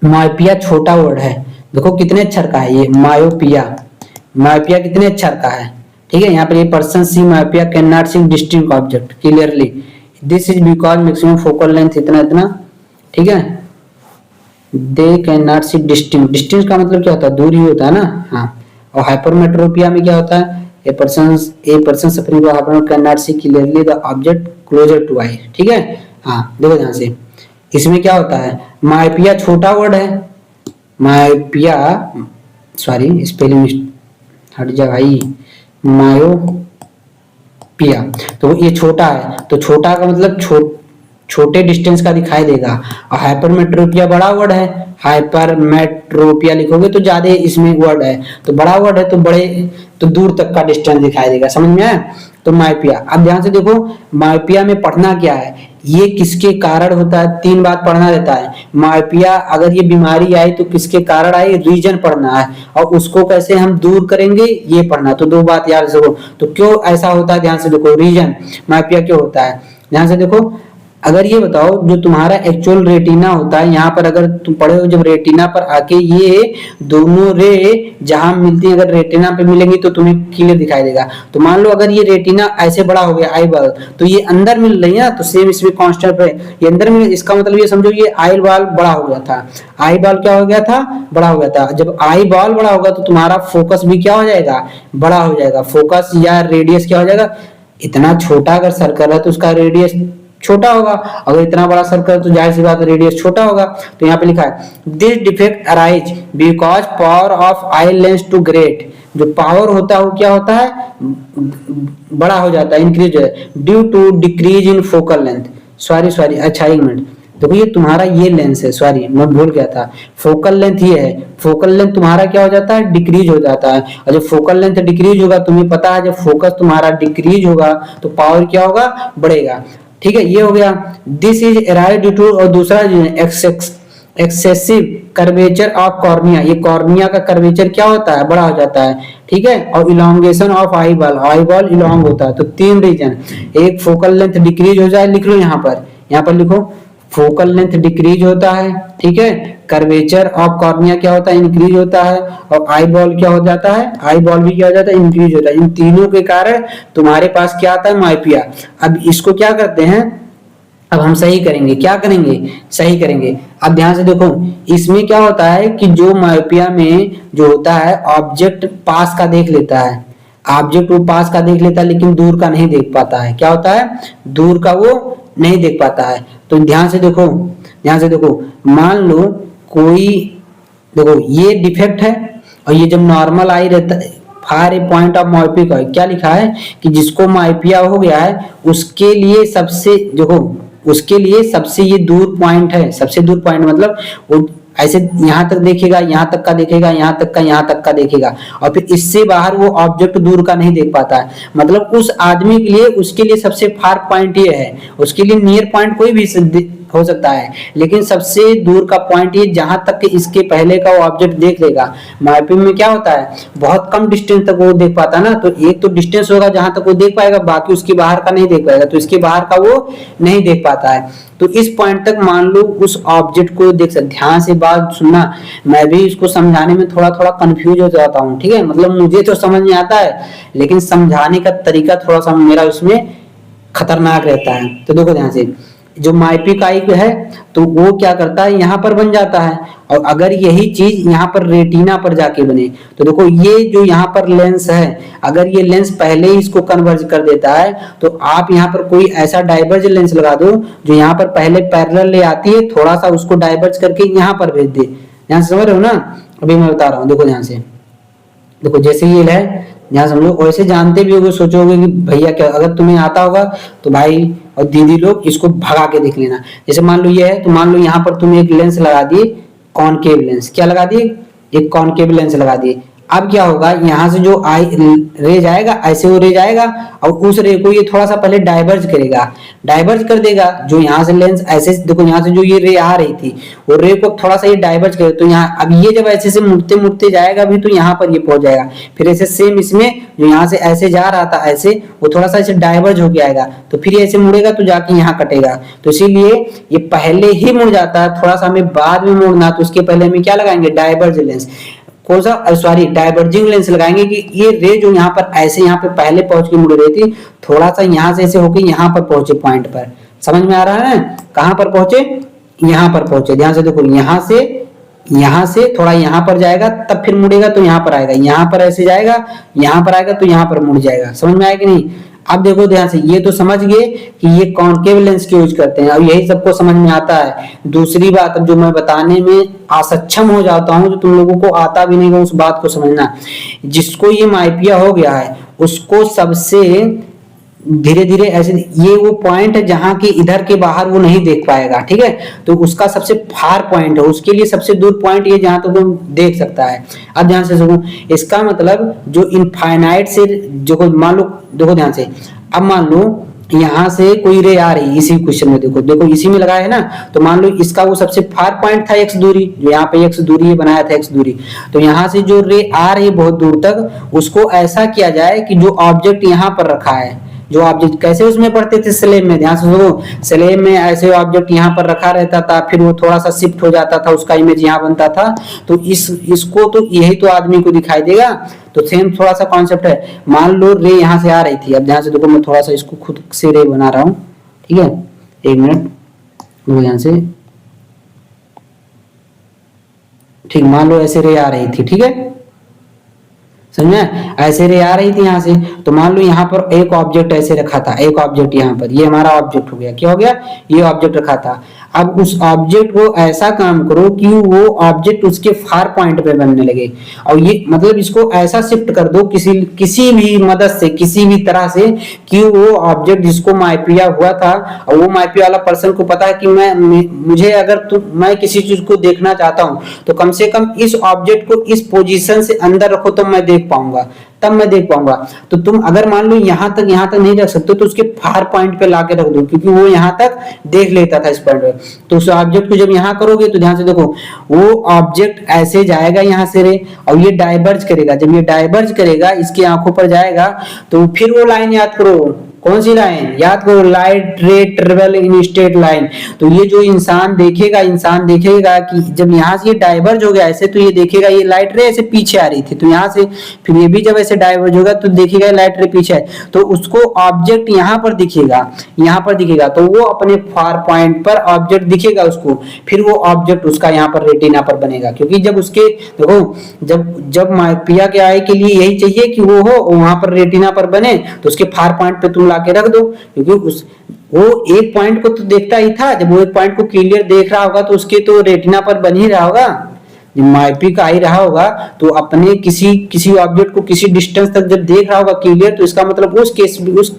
मायोपिया छोटा वर्ड है, देखो कितने अक्षर का है ये मायोपिया। मायोपिया कितने अक्षर का है? ठीक है, यहाँ पर ये person see myopia can not see distinct object clearly, this is because maximum focal length इतना इतना। ठीक है, they can not see distance. Distance का मतलब क्या होता है, दूर ही होता है ना। हाँ, और हाइपरमेट्रोपिया में क्या होता है, a person suffering from hypermetropia can not see clearly the object closer to eye. ठीक है। हाँ देखो ध्यान से, इसमें क्या होता है, माइपिया छोटा वर्ड है, माइपिया, सॉरी स्पेलिंग हट जा भाई, मायोपिया, तो ये छोटा है, तो छोटा का मतलब छोटे डिस्टेंस का दिखाई देगा। और हाइपरमेट्रोपिया बड़ा वर्ड है, हाइपरमेट्रोपिया लिखोगे तो ज्यादा इसमें वर्ड है, तो बड़ा वर्ड है तो बड़े, तो दूर तक का डिस्टेंस दिखाई देगा। समझ में आया। तो माइपिया, अब ध्यान से देखो, माइपिया में पढ़ना क्या है, ये किसके कारण होता है, 3 बात पढ़ना रहता है। माइपिया अगर ये बीमारी आई तो किसके कारण आई, रीजन पढ़ना है, और उसको कैसे हम दूर करेंगे ये पढ़ना। तो 2 बात याद रखो। तो क्यों ऐसा होता है, ध्यान से देखो, रीजन माइपिया क्यों होता है, ध्यान से देखो। अगर ये बताओ, जो तुम्हारा एक्चुअल रेटिना होता है, यहाँ पर अगर तुम पढ़े हो, जब रेटिना पर आके ये दोनों रे जहां मिलती है, अगर रेटिना पे मिलेंगी तो तुम्हें क्लियर दिखाई देगा। तो मान लो अगर ये रेटिना ऐसे बड़ा हो गया, आई बॉल, तो ये अंदर मिल रही है ना, तो सेम इसमें कांस्टेंट पे ये अंदर मिल, इसका मतलब ये समझो ये आई बॉल बड़ा हो गया था। आई बॉल क्या हो गया था, बड़ा हो गया था। जब आई बॉल बड़ा होगा तो तुम्हारा फोकस भी क्या हो जाएगा, बड़ा हो जाएगा। फोकस या रेडियस क्या हो जाएगा, इतना छोटा अगर सर्कल है तो उसका रेडियस छोटा होगा, अगर इतना बड़ा सर्कल तो जाहिर सी बात है रेडियस छोटा होगा। तो यहाँ पे लिखा है this defect arise because power of eye lens too great, जो पावर होता है वो क्या होता है, बड़ा हो जाता है, increase due to decrease in focal length. Sorry अच्छा एक मिनट, देखो ये तुम्हारा ये लेंस है, सॉरी मैं भूल गया था, फोकल लेंथ ये है, फोकल लेंथ तुम्हारा क्या हो जाता है, डिक्रीज हो जाता है। और जब फोकल लेंथ डिक्रीज होगा, तुम्हें पता है जब फोकस तुम्हारा डिक्रीज होगा तो पावर क्या होगा, बढ़ेगा। ठीक है, ये हो गया। This is arise due to, और दूसरा एक्सेसिव कर्वेचर ऑफ कॉर्निया, ये कॉर्निया का कर्वेचर क्या होता है, बड़ा हो जाता है। ठीक है, और इलोंगेशन ऑफ आई बॉल इलोंग होता है। तो 3 रीजन, एक फोकल लेंथ डिक्रीज हो जाए, लिख लो यहाँ पर लिखो, फोकल लेंथ डिक्रीज होता है। ठीक है, कर्वेचर ऑफ कॉर्निया क्या होता है, इंक्रीज होता है, और आई बॉल क्या हो जाता है, आई बॉल भी क्या हो जाता है, इंक्रीज होता है। इन तीनों के कारण तुम्हारे पास क्या आता है, माइपिया। अब इसको क्या करते हैं, अब हम सही करेंगे, क्या करेंगे, सही करेंगे। अब ध्यान से देखो, इसमें क्या होता है कि जो माइपिया में जो होता है, ऑब्जेक्ट पास का देख लेता है, ऑब्जेक्ट वो पास का देख लेता है लेकिन दूर का नहीं देख पाता है। क्या होता है, दूर का वो नहीं देख पाता है। तो ध्यान से देखो, मान लो कोई, देखो ये डिफेक्ट है, और ये जब नॉर्मल आई रहता है, फार ए पॉइंट ऑफ माइपिया, क्या लिखा है कि जिसको माइपिया हो गया है उसके लिए सबसे, देखो उसके लिए सबसे ये दूर पॉइंट है, सबसे दूर पॉइंट मतलब वो ऐसे यहाँ तक देखेगा, यहाँ तक का देखेगा, यहाँ तक का देखेगा, और फिर इससे बाहर वो ऑब्जेक्ट दूर का नहीं देख पाता है। मतलब उस आदमी के लिए, उसके लिए सबसे फार पॉइंट ये है, उसके लिए नियर पॉइंट कोई भी हो सकता है, लेकिन सबसे दूर का पॉइंट ये जहां तक कि इसके पहले का वो ऑब्जेक्ट देख लेगा। मैपिंग में क्या होता है, बहुत कम डिस्टेंस तक वो देख पाता है ना, तो एक तो डिस्टेंस होगा जहां तक वो देख पाएगा, बाकी उसके बाहर का नहीं देख पाएगा, तो इसके बाहर का वो नहीं देख पाता है। तो इस पॉइंट तक मान लो उस ऑब्जेक्ट को देख सकते। ध्यान से बात सुनना, मैं भी इसको समझाने में थोड़ा थोड़ा कंफ्यूज हो जाता हूँ। ठीक है, मतलब मुझे तो समझ में आता है लेकिन समझाने का तरीका थोड़ा सा मेरा उसमें खतरनाक रहता है। तो देखो ध्यान से, जो माइपिक आई है तो वो क्या करता है, यहाँ पर बन जाता है, और अगर यही चीज यहाँ पर रेटिना पर जाके बने तो देखो ये जो यहाँ पर लेंस है, अगर ये लेंस पहले ही इसको कन्वर्ज कर देता है तो आप यहाँ पर कोई ऐसा डाइवर्ज लेंस लगा दो जो यहाँ पर पहले पैरेलल ले आती है, थोड़ा सा उसको डाइवर्ज करके यहाँ पर भेज दे। ध्यान से समझ रहे हो ना, अभी मैं बता रहा हूँ, देखो ध्यान से, देखो जैसे ये है, यहाँ समझो, वैसे जानते भी होगे, सोचोगे कि भैया क्या, अगर तुम्हें आता होगा तो भाई और दीदी लोग इसको भगा के देख लेना। जैसे मान लो ये है, तो मान लो यहाँ पर तुम एक लेंस लगा दिए, कॉनकेव लेंस, क्या लगा दिए, एक कॉनकेव लेंस लगा दिए। अब क्या होगा, यहाँ से जो आई रे जाएगा, ऐसे वो रे जाएगा, और उस रे को ये थोड़ा सा पहले डाइवर्ज करेगा, डाइवर्ज कर देगा। जो यहाँ से लेंस ऐसे, देखो यहाँ से जो ये रे आ रही थी, वो रे को थोड़ा सा ये डाइवर्ज करे, तो यहाँ अब ये जब ऐसे से मुड़ते मुड़ते जाएगा भी तो यहाँ पर ये पहुंच जाएगा। फिर ऐसे सेम इसमें जो यहाँ से ऐसे जा रहा था, ऐसे वो थोड़ा सा ऐसे डाइवर्ज होके आएगा, तो फिर ऐसे मुड़ेगा तो जाके यहाँ कटेगा। तो इसीलिए ये पहले ही मुड़ जाता है, थोड़ा सा हमें बाद में मुड़ना, तो उसके पहले हमें क्या लगाएंगे, डाइवर्ज लेंस, कौन सा, सॉरी डाइवर्जिंग लेंस लगाएंगे कि ये रे जो यहाँ पर ऐसे यहाँ पे पहले पहुंच के मुड़ रही थी, थोड़ा सा यहाँ से ऐसे होके यहाँ पर पहुंचे पॉइंट पर। समझ में आ रहा है, कहाँ पर पहुंचे, यहाँ पर पहुंचे। ध्यान से देखो, यहाँ से यहाँ से थोड़ा यहाँ पर जाएगा, तब फिर मुड़ेगा तो यहाँ पर आएगा, यहाँ पर ऐसे जाएगा, यहाँ पर आएगा तो यहाँ पर मुड़ जाएगा। समझ में आया कि नहीं? अब देखो ध्यान से, ये तो समझ गए कि ये कॉनकेव लेंस के यूज करते हैं, और यही सबको समझ में आता है। दूसरी बात, अब जो मैं बताने में असक्षम हो जाता हूँ, जो तुम लोगों को आता भी नहीं है, उस बात को समझना। जिसको ये माइपिया हो गया है उसको सबसे धीरे धीरे ऐसे, ये वो पॉइंट है जहां के इधर के बाहर वो नहीं देख पाएगा, ठीक है? तो उसका सबसे फार पॉइंट है, उसके लिए सबसे दूर पॉइंट ये जहां तक वो देख सकता है। अब ध्यान से सुनो, इसका मतलब जो इनफाइनाइट से जो, मान लो देखो ध्यान से, अब मान लो यहाँ से कोई रे आ रही, इसी क्वेश्चन में देखो, देखो इसी में लगाया है ना, तो मान लो इसका वो सबसे फार पॉइंट था एक्स दूरी, जो यहाँ पे एक्स दूरी ये बनाया था एक्स दूरी, तो यहाँ से जो रे आ रही है बहुत दूर तक, उसको ऐसा किया जाए कि जो ऑब्जेक्ट यहाँ पर रखा है, जो ऑब्जेक्ट कैसे उसमें पढ़ते थे स्लेब में, ध्यान से सुनो, स्लेब में ऐसे ऑब्जेक्ट यहाँ पर रखा रहता था, फिर वो थोड़ा सा शिफ्ट हो जाता था, उसका इमेज यहाँ बनता था, तो इसको तो यही तो आदमी को दिखाई देगा। तो सेम थोड़ा सा कॉन्सेप्ट है। मान लो रे यहाँ से आ रही थी, अब ध्यान से देखो, मैं थोड़ा सा इसको खुद से रे बना रहा हूँ, ठीक है? एक मिनट देखो ध्यान से, ठीक, मान लो ऐसे रे आ रही थी, ठीक है, समझे? ऐसे रे आ रही थी यहाँ से, तो मान लो यहाँ पर एक ऑब्जेक्ट ऐसे रखा था, एक ऑब्जेक्ट यहाँ पर, ये हमारा ऑब्जेक्ट हो गया, क्या हो गया? ये ऑब्जेक्ट रखा था। अब उस ऑब्जेक्ट को ऐसा काम करो कि वो ऑब्जेक्ट उसके फार पॉइंट पे बनने लगे, और ये मतलब इसको ऐसा शिफ्ट कर दो किसी भी मदद से, किसी भी तरह से, कि वो ऑब्जेक्ट जिसको माइपिया हुआ था, और वो माइपिया वाला पर्सन को पता है कि मुझे अगर मैं किसी चीज को देखना चाहता हूँ, तो कम से कम इस ऑब्जेक्ट को इस पोजीशन से अंदर रखो तो मैं देख पाऊंगा, तब मैं देख पाऊंगा। तो तुम अगर मान लो यहाँ तक नहीं रख सकते, तो उसके फार पॉइंट पे लाके रख दो, क्योंकि वो यहाँ तक देख लेता था इस पॉइंट पे। तो उस ऑब्जेक्ट को जब यहाँ करोगे तो ध्यान से देखो, वो ऑब्जेक्ट ऐसे जाएगा यहाँ से रे, और ये डाइवर्ज करेगा, जब ये डाइवर्ज करेगा इसकी आंखों पर जाएगा, तो फिर वो लाइन याद करो, कौन सी लाइन याद करो? Light ray travel in straight line. तो ये जो इंसान देखेगा कि जब यहाँ से ये डाइवर्ज हो गया ऐसे, तो ये देखेगा ये लाइट रे ऐसे पीछे आ रही थी, तो यहाँ से फिर ये भी जब ऐसे डाइवर्ज होगा तो देखेगा लाइट रे पीछे है, तो उसको ऑब्जेक्ट यहाँ पर दिखेगा, तो वो अपने फार पॉइंट पर ऑब्जेक्ट दिखेगा उसको, फिर वो ऑब्जेक्ट उसका यहाँ पर रेटिना पर बनेगा, क्योंकि जब उसके देखो, जब माइपिया के आई के लिए यही चाहिए कि वो हो वहां पर रेटिना पर बने, तो उसके फार पॉइंट पे तुम के रख दो, क्योंकि वो एक पॉइंट को तो देखता ही था, जब वो एक पॉइंट को क्लियर देख रहा होगा तो उसके तो रेटिना पर बन ही रहा होगा, जब माइपी का आई रहा होगा, तो अपने किसी ऑब्जेक्ट को किसी डिस्टेंस तक जब देख रहा होगा क्लियर, तो इसका मतलब उस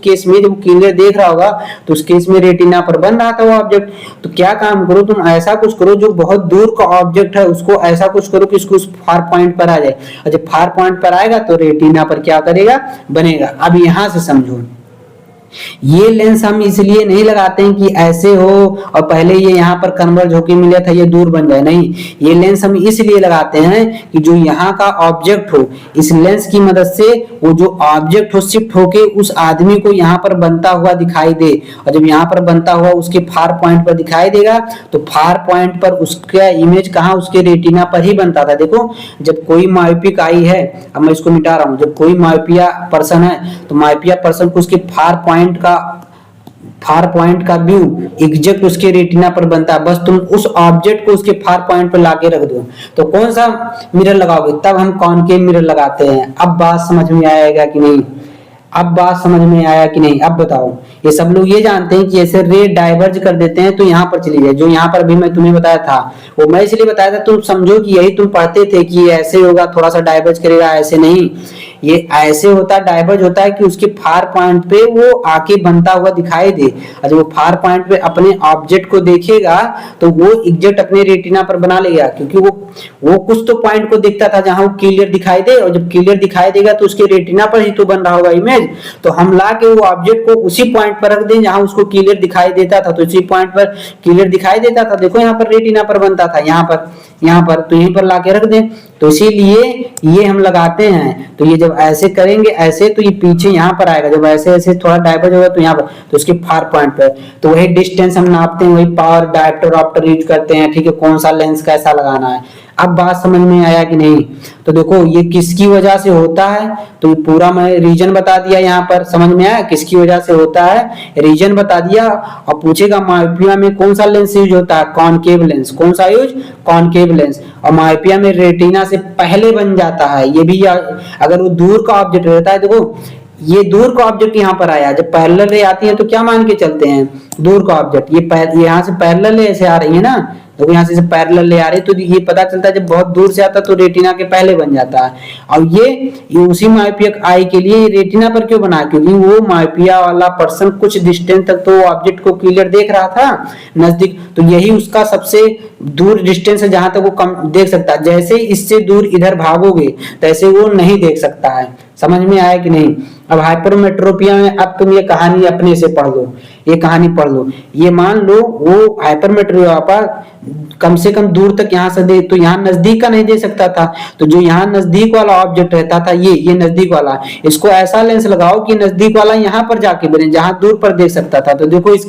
केस में जब क्लियर देख रहा होगा, तो उस केस में रेटिना पर बन रहा था वो ऑब्जेक्ट। तो क्या काम करो तुम, ऐसा कुछ करो जो बहुत दूर का ऑब्जेक्ट है उसको ऐसा कुछ करो कि इसको उस फार पॉइंट पर आ जाए, और जब फार पॉइंट पर आएगा तो रेटिना पर क्या करेगा? बनेगा। अब यहां से समझो, ये लेंस हम इसलिए नहीं लगाते हैं कि ऐसे हो और पहले ये यहाँ पर कन्वर्ज होके मिला था ये दूर बन जाए, नहीं, ये लेंस हम इसलिए लगाते हैं कि जो यहाँ का ऑब्जेक्ट हो, इस लेंस की मदद से वो जो ऑब्जेक्ट हो शिफ्ट होके उस आदमी को यहाँ पर बनता हुआ दिखाई दे, और जब यहाँ पर बनता हुआ उसके फार पॉइंट पर दिखाई देगा, तो फार पॉइंट पर उसका इमेज कहाँ? उसके रेटिना पर ही बनता था। देखो, जब कोई मायोपिक आई है, अब मैं इसको मिटा रहा हूँ, जब कोई मायोपिया पर्सन है, तो मायोपिया पर्सन को उसके फार पॉइंट का व्यू एग्जैक्ट उसके रेटिना पर बनता है, बस तुम उस ऑब्जेक्ट को उसके फार पॉइंट पर लाके रख दो। तो कौन सा मिरर लगाओगे? तब हम कॉनकेव मिरर लगाते हैं। अब बात समझ में आएगा कि नहीं? अब बताओ, ये सब लोग ये जानते हैं कि ऐसे रे डाइवर्ज कर देते हैं तो यहाँ पर चली जाए, जो यहाँ पर अभी मैं तुम्हें बताया था, वो मैं इसलिए बताया था तुम समझो कि यही तुम पढ़ते थे कि ऐसे होगा, थोड़ा सा डाइवर्ज करेगा, ऐसे नहीं, ये ऐसे होता, डाइवर्ज होता है कि उसके फार पॉइंट पे वो आके बनता हुआ दिखाई दे, और जब वो फार पॉइंट पे अपने ऑब्जेक्ट को देखेगा तो वो एग्जैक्ट अपने रेटिना पर बना लेगा, क्योंकि वो कुछ तो पॉइंट को देखता था जहां वो क्लियर दिखाई दे, और जब क्लियर दिखाई देगा तो उसके रेटिना पर ही तो बन रहा होगा इमेज। तो हम ला के वो ऑब्जेक्ट को उसी पॉइंट पर रख दें जहां उसको क्लियर दिखाई देता था, तो उसी पॉइंट पर क्लियर दिखाई देता था, देखो यहाँ पर रेटिना पर बनता था, यहाँ पर तो यहीं पर लाके रख दें। तो इसीलिए ये हम लगाते हैं। तो ये जब ऐसे करेंगे ऐसे, तो ये पीछे यहाँ पर आएगा, जब ऐसे ऐसे थोड़ा डाइवर्ज होगा तो यहाँ पर, तो उसके फार पॉइंट पर, तो वही डिस्टेंस हम नापते हैं, वही पावर डायरेक्टर ऑप्टर यूज करते हैं, ठीक है, कौन सा लेंस कैसा लगाना है। अब बात समझ में आया कि नहीं? तो देखो ये किसकी वजह से होता है, तो पूरा मैं रीजन बता दिया, यहाँ पर समझ में आया किसकी वजह से होता है, रीजन बता दिया। और पूछेगा मायोपिया में कौन सा लेंस यूज होता है? Concave lens. कौन सा यूज? Concave lens. और मायोपिया में रेटिना से पहले बन जाता है। ये भी अगर वो दूर का ऑब्जेक्ट रहता है, देखो ये दूर का ऑब्जेक्ट यहाँ पर आया, जब पैरेलल रे आती है तो क्या मान के चलते हैं, दूर का ऑब्जेक्ट ये यहाँ से पैरेलल रे ऐसे आ रही है ना, देखो यहाँ से पैरेलल ले आ रही है, तो ये पता चलता है जब बहुत दूर से आता है तो रेटिना के पहले बन जाता है। और ये उसी मायोपिया आई के लिए रेटिना पर क्यों बना, क्योंकि वो मायोपिया वाला पर्सन कुछ डिस्टेंस तक तो ऑब्जेक्ट को क्लियर देख रहा था नजदीक, तो यही उसका सबसे दूर डिस्टेंस है जहां तक वो कम देख सकता है। जैसे इससे दूर इधर भागोगे तैसे वो नहीं देख सकता है। समझ में आया कि नहीं। अब हाइपरमेट्रोपिया में अब तुम ये कहानी अपने से पढ़ लो, ये कहानी पढ़ लो। ये मान लो वो हाइपरमेट्रोपिया पर कम से कम दूर तक यहाँ से दे, तो यहाँ नजदीक का नहीं दे सकता था, तो जो यहाँ नजदीक वाला ऑब्जेक्ट रहता था ये नजदीक वाला, इसको ऐसा लेंस लगाओ कि नजदीक वाला यहाँ पर जाके बने जहाँ दूर पर देख सकता था। तो देखो इस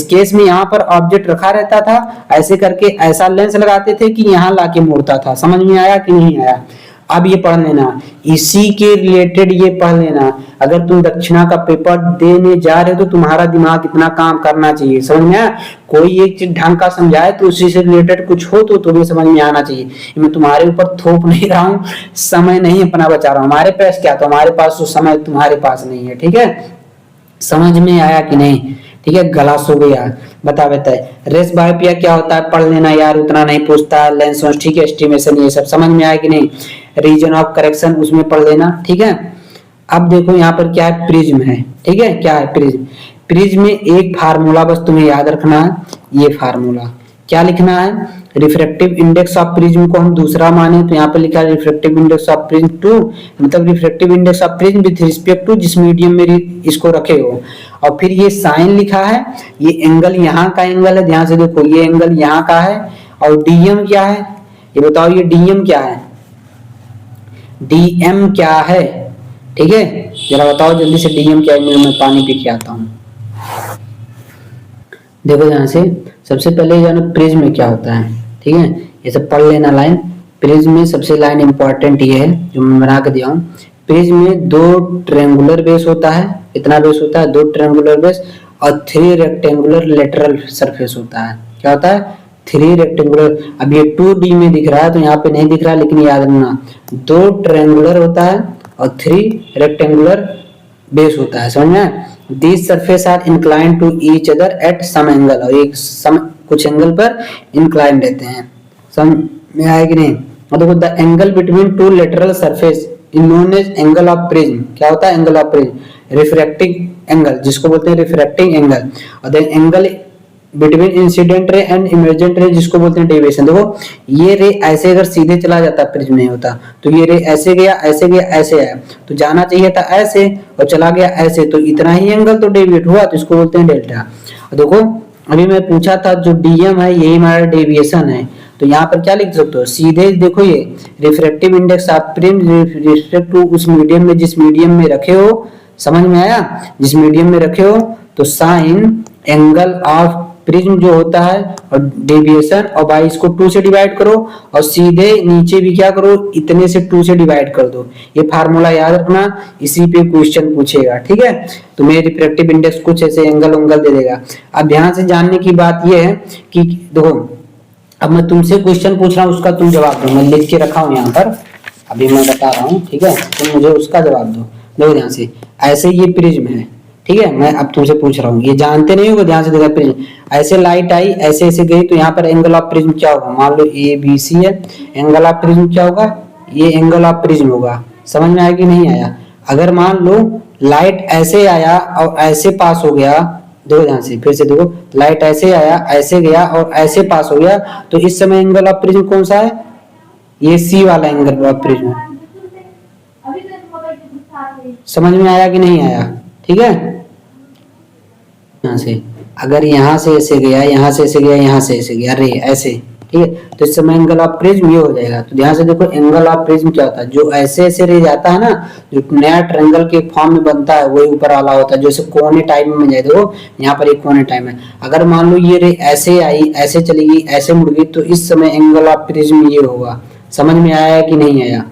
केस में यहाँ पर ऑब्जेक्ट रखा रहता था, ऐसे करके ऐसा लेंस लगाते थे कि यहाँ लाके मोड़ता था। समझ में आया कि नहीं आया। अब ये पढ़ लेना, इसी के रिलेटेड ये पढ़ लेना। अगर तुम दक्षिणा का पेपर देने जा रहे हो तो तुम्हारा दिमाग इतना काम करना चाहिए। समझ में आया, कोई एक चीज ढंग का समझाए तो उसी से रिलेटेड कुछ हो तो तुम्हें समझ में आना चाहिए। मैं तुम्हारे ऊपर थोप नहीं रहा हूँ, समय नहीं अपना बचा रहा हूँ। हमारे पास क्या, तो हमारे पास तो समय तुम्हारे पास नहीं है। ठीक है, समझ में आया कि नहीं। ठीक है, गला सो गया बता है। रेस बायोपिया क्या होता है पढ़ लेना यार, उतना नहीं पूछता है। लेंस, ठीक है, एस्टिमेशन, ये सब समझ में आया कि नहीं। रीजन ऑफ करेक्शन उसमें पढ़ लेना। ठीक है, अब देखो यहाँ पर क्या है, प्रिज्म है। ठीक है, क्या है प्रिज्म। प्रिज्म में एक फार्मूला बस तुम्हें याद रखना है, ये फार्मूला क्या लिखना है, रिफ्रैक्टिव इंडेक्स ऑफ प्रिज्म को हम दूसरा माने तो यहाँ पे लिखा है रिफ्रैक्टिव इंडेक्स ऑफ प्रिज्म 2, मतलब refractive index of prism with respect to जिस मीडियम में इसको रखे हो। और फिर ये साइन लिखा है, ये एंगल यहाँ का एंगल है, ध्यान से देखो ये एंगल यहाँ का है। और डीएम क्या है ये बताओ, ये डीएम क्या है, डीएम क्या है। ठीक है, जरा बताओ जल्दी से डीएम क्या है, मैं पानी पी के आता हूँ। देखो यहाँ से सबसे पहले जानो प्रिज्म में क्या होता है। ठीक है, ये सब पढ़ लेना लाइन। प्रिज्म में सबसे लाइन इंपॉर्टेंट ये है जो मैं बना के दिया हूँ। प्रिज्म में 2 ट्रायंगुलर बेस होता है, इतना बेस होता है 2 ट्रायंगुलर बेस, और 3 रेक्टेंगुलर लेटरल सरफेस होता है। क्या होता है, 3 रेक्टेंगुलर। अब ये 2D में दिख रहा है तो यहाँ पे नहीं दिख रहा, लेकिन याद रखना 2 ट्रायंगुलर होता है और 3 रेक्टेंगुलर बेस होता है। समझ में, these surface are inclined to each other at some angle, और एक कुछ एंगल पर इंक्लाइन रहते हैं। समझ में आया कि नहीं। और देखो the angle between 2 lateral surface is known as angle of prism. क्या होता है angle of prism, refracting angle जिसको बोलते हैं रिफ्रैक्टिंग एंगल। और then angle between incident ray and emergent ray जिसको बोलते हैं डेविएशन। देखो ये रे ऐसे अगर सीधे चला जाता प्रिज्म नहीं होता, तो ये रे ऐसे गया ऐसे गया ऐसे आया, तो जाना चाहिए था ऐसे और चला गया ऐसे, तो इतना ही एंगल तो डेविएट हुआ, तो इसको बोलते हैं डेल्टा। देखो अभी मैं पूछा था जो डीएम है यही हमारा डेविएशन है, तो यहाँ पर क्या लिख सकते हो सीधे, देखो ये refractive index of prism respect to उस मीडियम में जिस मीडियम में रखे हो। समझ में आया, जिस मीडियम में रखे हो, तो साइन एंगल ऑफ प्रिज्म जो होता है और डेविएशन, और बाई इसको 2 से डिवाइड करो और सीधे नीचे भी क्या करो, इतने से 2 से डिवाइड कर दो। ये फार्मूला याद रखना, इसी पे क्वेश्चन पूछेगा। ठीक है, तो मेरे रिफ्रैक्टिव इंडेक्स कुछ ऐसे एंगल दे देगा। अब ध्यान से जानने की बात ये है कि देखो अब मैं तुमसे क्वेश्चन पूछ रहा हूँ, उसका तुम जवाब दो। मैं लिख के रखा हूँ यहाँ पर, अभी मैं बता रहा हूँ। ठीक है, तुम मुझे उसका जवाब दो। देखो ध्यान से, ऐसे ये प्रिज्म है। ठीक है, मैं अब तुमसे पूछ रहा हूँ, ये जानते नहीं होगा, ध्यान से देखा प्रिज्म ऐसे लाइट आई ऐसे ऐसे गई, तो यहाँ पर एंगल ऑफ प्रिज्म क्या होगा, मान लो ABC है, एंगल ऑफ प्रिज्म क्या होगा, ये एंगल ऑफ प्रिज्म होगा। समझ में आया कि नहीं आया। अगर मान लो लाइट ऐसे आया और ऐसे पास हो गया, देखो ध्यान से फिर से देखो, लाइट ऐसे आया ऐसे गया और ऐसे पास हो गया, तो इस समय एंगल ऑफ प्रिज्म कौन सा है, ये C वाला एंगल ऑफ प्रिज्म। समझ में आया कि नहीं आया। ठीक है, यहाँ से अगर यहाँ से ऐसे गया, यहाँ से ऐसे गया, यहाँ से ऐसे गया, रे ऐसे, ठीक है, तो इस समय एंगल ऑफ प्रिज्म ये हो जाएगा। तो ध्यान से देखो एंगल ऑफ प्रिज्म क्या होता है, जो ऐसे ऐसे रे जाता है ना, जो नया ट्रायंगल के फॉर्म में बनता है वही ऊपर वाला होता है, जैसे कोने टाइप में जाए। देखो यहाँ पर एक कोने टाइप है, अगर मान लो ये रे ऐसे आई ऐसे चली गई ऐसे मुड़ गई, तो इस समय एंगल ऑफ प्रिज्म ये होगा। समझ में आया कि नहीं आया,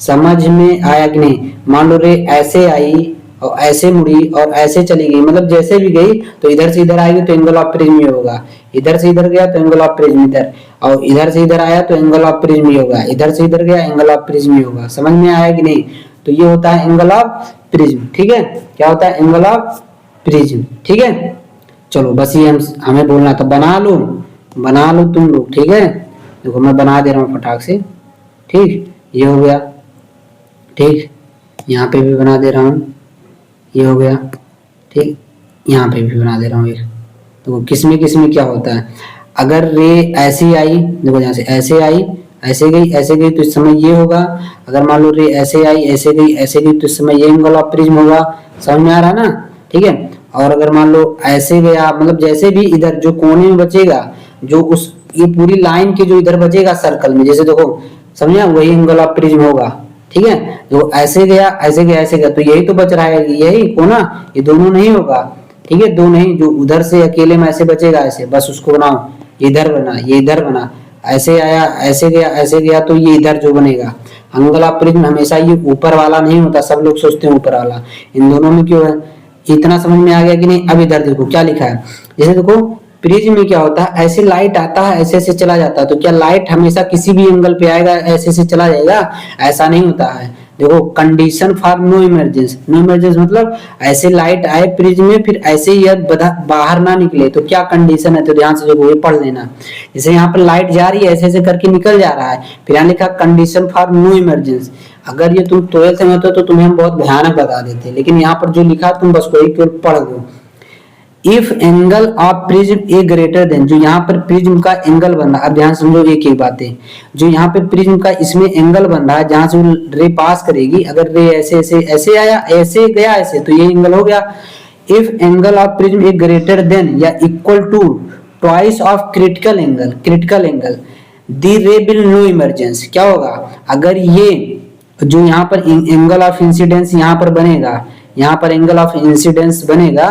समझ में आया कि नहीं। मान लो रे ऐसे आई और ऐसे मुड़ी और ऐसे चली गई, मतलब जैसे भी गई तो इधर से इधर आएगी तो एंगल ऑफ प्रिज्म ये होगा। इधर से इधर गया तो एंगल ऑफ प्रिज्म इधर, और इधर से इधर आया तो एंगल ऑफ प्रिज्म ये होगा, इधर से इधर गया एंगल ऑफ प्रिज्म ये होगा। समझ में आया कि नहीं? तो ये होता है एंगल ऑफ प्रिज्म। ठीक है, क्या होता है? Angle of prism. ठीक है, चलो बस ये हमें बोलना था। बना लो तुम लोग। ठीक है, देखो मैं बना दे रहा हूँ फटाक से। ठीक, ये हो गया। ठीक, यहाँ पे भी बना दे रहा हूँ, ये हो गया। ठीक, यहाँ पे भी बना दे रहा हूँ एक। तो किसमें क्या होता है, अगर रे ऐसी आई, देखो यहाँ से ऐसे आई, ऐसे गई तो इस समय ये होगा। अगर मान लो रे ऐसे आई, ऐसे गई तो इस समय ये एंगल ऑफ प्रिज्म होगा। समझ में आ रहा ना? ठीक है, और अगर मान लो ऐसे गया, मतलब जैसे भी इधर जो कोने में बचेगा, जो उस ये पूरी लाइन के जो इधर बचेगा सर्कल में, जैसे देखो समझा, वही एंगल ऑफ प्रिज्म होगा। ठीक है, जो ऐसे गया तो यही तो बच रहा है, यही कोना, ये दोनों नहीं होगा। ठीक है, दो नहीं, जो उधर से अकेले में ऐसे बचेगा, ऐसे बस उसको बनाओ, इधर बना, ये इधर बना, ऐसे आया, ऐसे गया तो ये इधर जो बनेगा। एंगल ऑफ प्रिज्म हमेशा ये ऊपर वाला नहीं होता, सब लोग सोचते हैं ऊपर वाला, इन दोनों में क्यों है? इतना समझ में आ गया कि नहीं? अब इधर देखो क्या लिखा है, जैसे देखो प्रिज्म में क्या होता है, ऐसे लाइट आता है, ऐसे ऐसे चला जाता है। तो क्या लाइट हमेशा किसी भी एंगल पे आएगा, ऐसे ऐसे चला जाएगा? ऐसा नहीं होता है। देखो, कंडीशन फॉर नो इमरजेंस, मतलब ऐसे लाइट आए प्रिज्म में, फिर ऐसे ही बाहर ना निकले, तो क्या कंडीशन है? तो ध्यान से देखो, ये पढ़ लेना। जैसे यहाँ पर लाइट जा रही है, ऐसे ऐसे करके निकल जा रहा है, फिर यहाँ लिखा कंडीशन फॉर नो इमरजेंस। अगर ये तुम 12th में होते तो तुम्हें हम बहुत भयानक बता देते, लेकिन यहाँ पर जो लिखा तुम बस वही केवल पढ़ दो। If angle of prism a greater then, जो यहाँ पर प्रिज्म का एंगल बन रहा है, अब ध्यान समझो एक बातें, जो यहाँ पे प्रिज्म का इसमें एंगल बन रहा है, जहां से वो रे पास करेगी, अगर रे ऐसे आया, ऐसे गया, ऐसे, तो ये एंगल हो गया। If angle of prism a greater than या equal to twice of critical angle the ray will no emergence. क्या होगा? अगर ये जो यहाँ पर एंगल ऑफ इंसिडेंस यहाँ पर बनेगा, यहाँ पर एंगल ऑफ इंसिडेंस बनेगा,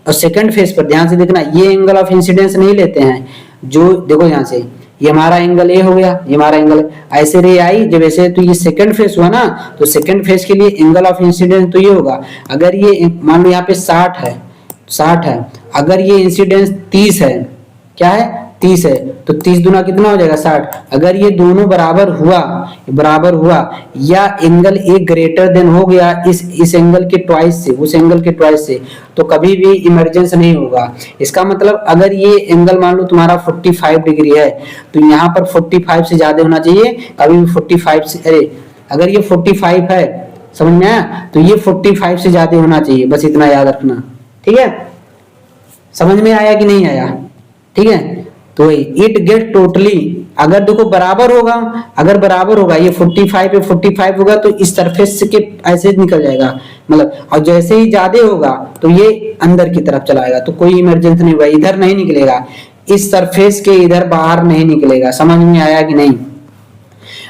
और सेकंड फेज पर ध्यान से देखना, ये एंगल ऑफ इंसिडेंस नहीं लेते हैं। जो देखो यहाँ से ये हमारा एंगल ए हो गया, ये हमारा एंगल, ऐसे रे आई जब ऐसे, तो ये सेकंड फेज हुआ ना, तो सेकंड फेज के लिए एंगल ऑफ इंसिडेंस तो ये होगा। अगर ये मान लो यहाँ पे 60 है, अगर ये इंसिडेंस 30 है, क्या है? 30 है, तो 30 दुना कितना हो जाएगा? 60। अगर ये दोनों बराबर हुआ या एंगल ए ग्रेटर देन हो गया इस एंगल के ट्वाइस से, उस एंगल के ट्वाइस से, तो कभी भी इमरजेंस नहीं होगा। इसका मतलब अगर ये एंगल मान लो तुम्हारा 45 डिग्री है, तो यहाँ पर 45 से ज्यादा होना चाहिए, कभी भी 45 से, अरे अगर ये 45 है, समझ में आया, तो ये 45 से ज्यादा होना चाहिए, बस इतना याद रखना। ठीक है, समझ में आया कि नहीं आया? ठीक है, तो इट गेट टोटली, अगर देखो बराबर होगा, ये 45 पे 45 होगा, तो इस सरफेस के ऐसे निकल जाएगा, मतलब, और जैसे ही ज्यादा होगा तो ये अंदर की तरफ चला जाएगा, तो कोई इमरजेंसी नहीं होगा, इधर नहीं निकलेगा, इस सरफेस के इधर बाहर नहीं निकलेगा। समझ में आया कि नहीं?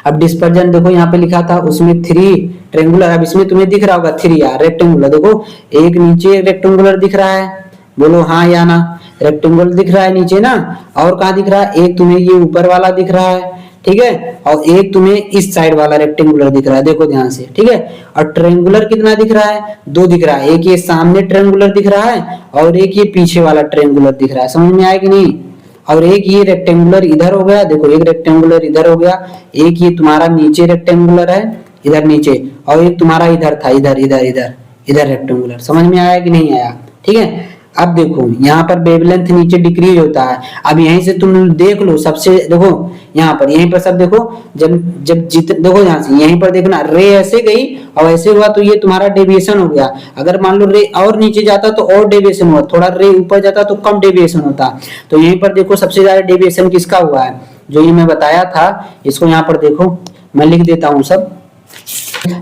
अब डिस्पर्जन देखो यहाँ पे लिखा था, उसमें 3 ट्रेंगुलर, अब इसमें तुम्हें दिख रहा होगा 3 यार, रेक्टेंगुलर, देखो एक नीचे रेक्टेंगुलर दिख रहा है, बोलो हाँ या ना? रेक्टेंगुलर दिख रहा है नीचे ना, और कहाँ दिख रहा है? एक तुम्हें ये ऊपर वाला दिख रहा है, ठीक है, और एक तुम्हें इस साइड वाला रेक्टेंगुलर दिख रहा है, देखो ध्यान से। ठीक है, और ट्रायंगुलर कितना दिख रहा है? 2 दिख रहा है, एक ये सामने ट्रायंगुलर दिख रहा है और एक ये पीछे वाला ट्रायंगुलर दिख रहा है। समझ में आया कि नहीं? और एक ये रेक्टेंगुलर इधर हो गया, देखो एक रेक्टेंगुलर इधर हो गया, एक ये तुम्हारा नीचे रेक्टेंगुलर है इधर नीचे, और एक तुम्हारा इधर था, इधर इधर इधर इधर रेक्टेंगुलर। समझ में आया कि नहीं आया? ठीक है, अब देखो यहाँ पर वेवलेंथ नीचे डिक्रीज होता है। अब यहीं से तुम देख लो, सबसे देखो यहाँ पर, यहीं पर सब देखो, जब जब देखो यहाँ से यहीं पर देखना, रे ऐसे गई और ऐसे हुआ तो ये तुम्हारा डेविएशन हो गया। अगर मान लो रे और नीचे जाता तो और डेविएशन हुआ, थोड़ा रे ऊपर जाता तो कम डेविएशन होता। तो यहीं पर देखो सबसे ज्यादा डेविएशन किसका हुआ है, जो ये मैं बताया था, इसको यहाँ पर देखो मैं लिख देता हूँ सब।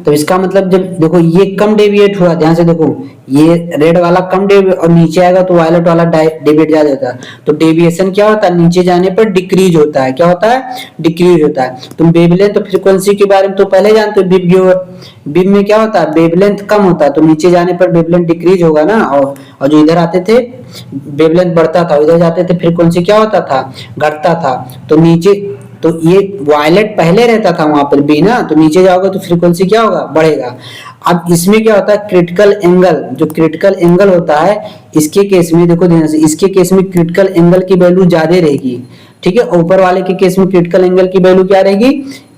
तो इसका मतलब जब देखो ये कम डेविएट हुआ, ध्यान से देखो, ये रेड वाला कम डेविएट और नीचे आएगा तो वायलेट वाला डेविएट ज्यादा होता है। तो डेविएशन क्या होता है? नीचे जाने पर डिक्रीज होता है। क्या होता है? डिक्रीज होता है। तुम वेवलेंथ तो फ्रीक्वेंसी के बारे में तो पहले जानते हो, बीम में क्या होता है? वेवलेंथ कम होता है, तो नीचे जाने पर वेवलेंथ डिक्रीज होगा ना, और जो इधर आते थे वेवलेंथ बढ़ता था, इधर जाते थे फ्रीक्वेंसी क्या होता था? घटता था। तो नीचे, तो ये वायलेट पहले रहता था वहां पर बी ना, तो नीचे जाओगे तो फ्रीक्वेंसी क्या होगा? बढ़ेगा। अब इसमें क्या होता है, क्रिटिकल एंगल, जो क्रिटिकल एंगल होता है इसके केस में देखो ध्यान से, इसके केस में क्रिटिकल एंगल की वैल्यू ज्यादा रहेगी, ठीक है। ऊपर वाले के केस में क्रिटिकल एंगल की वैल्यू क्या रहेगी,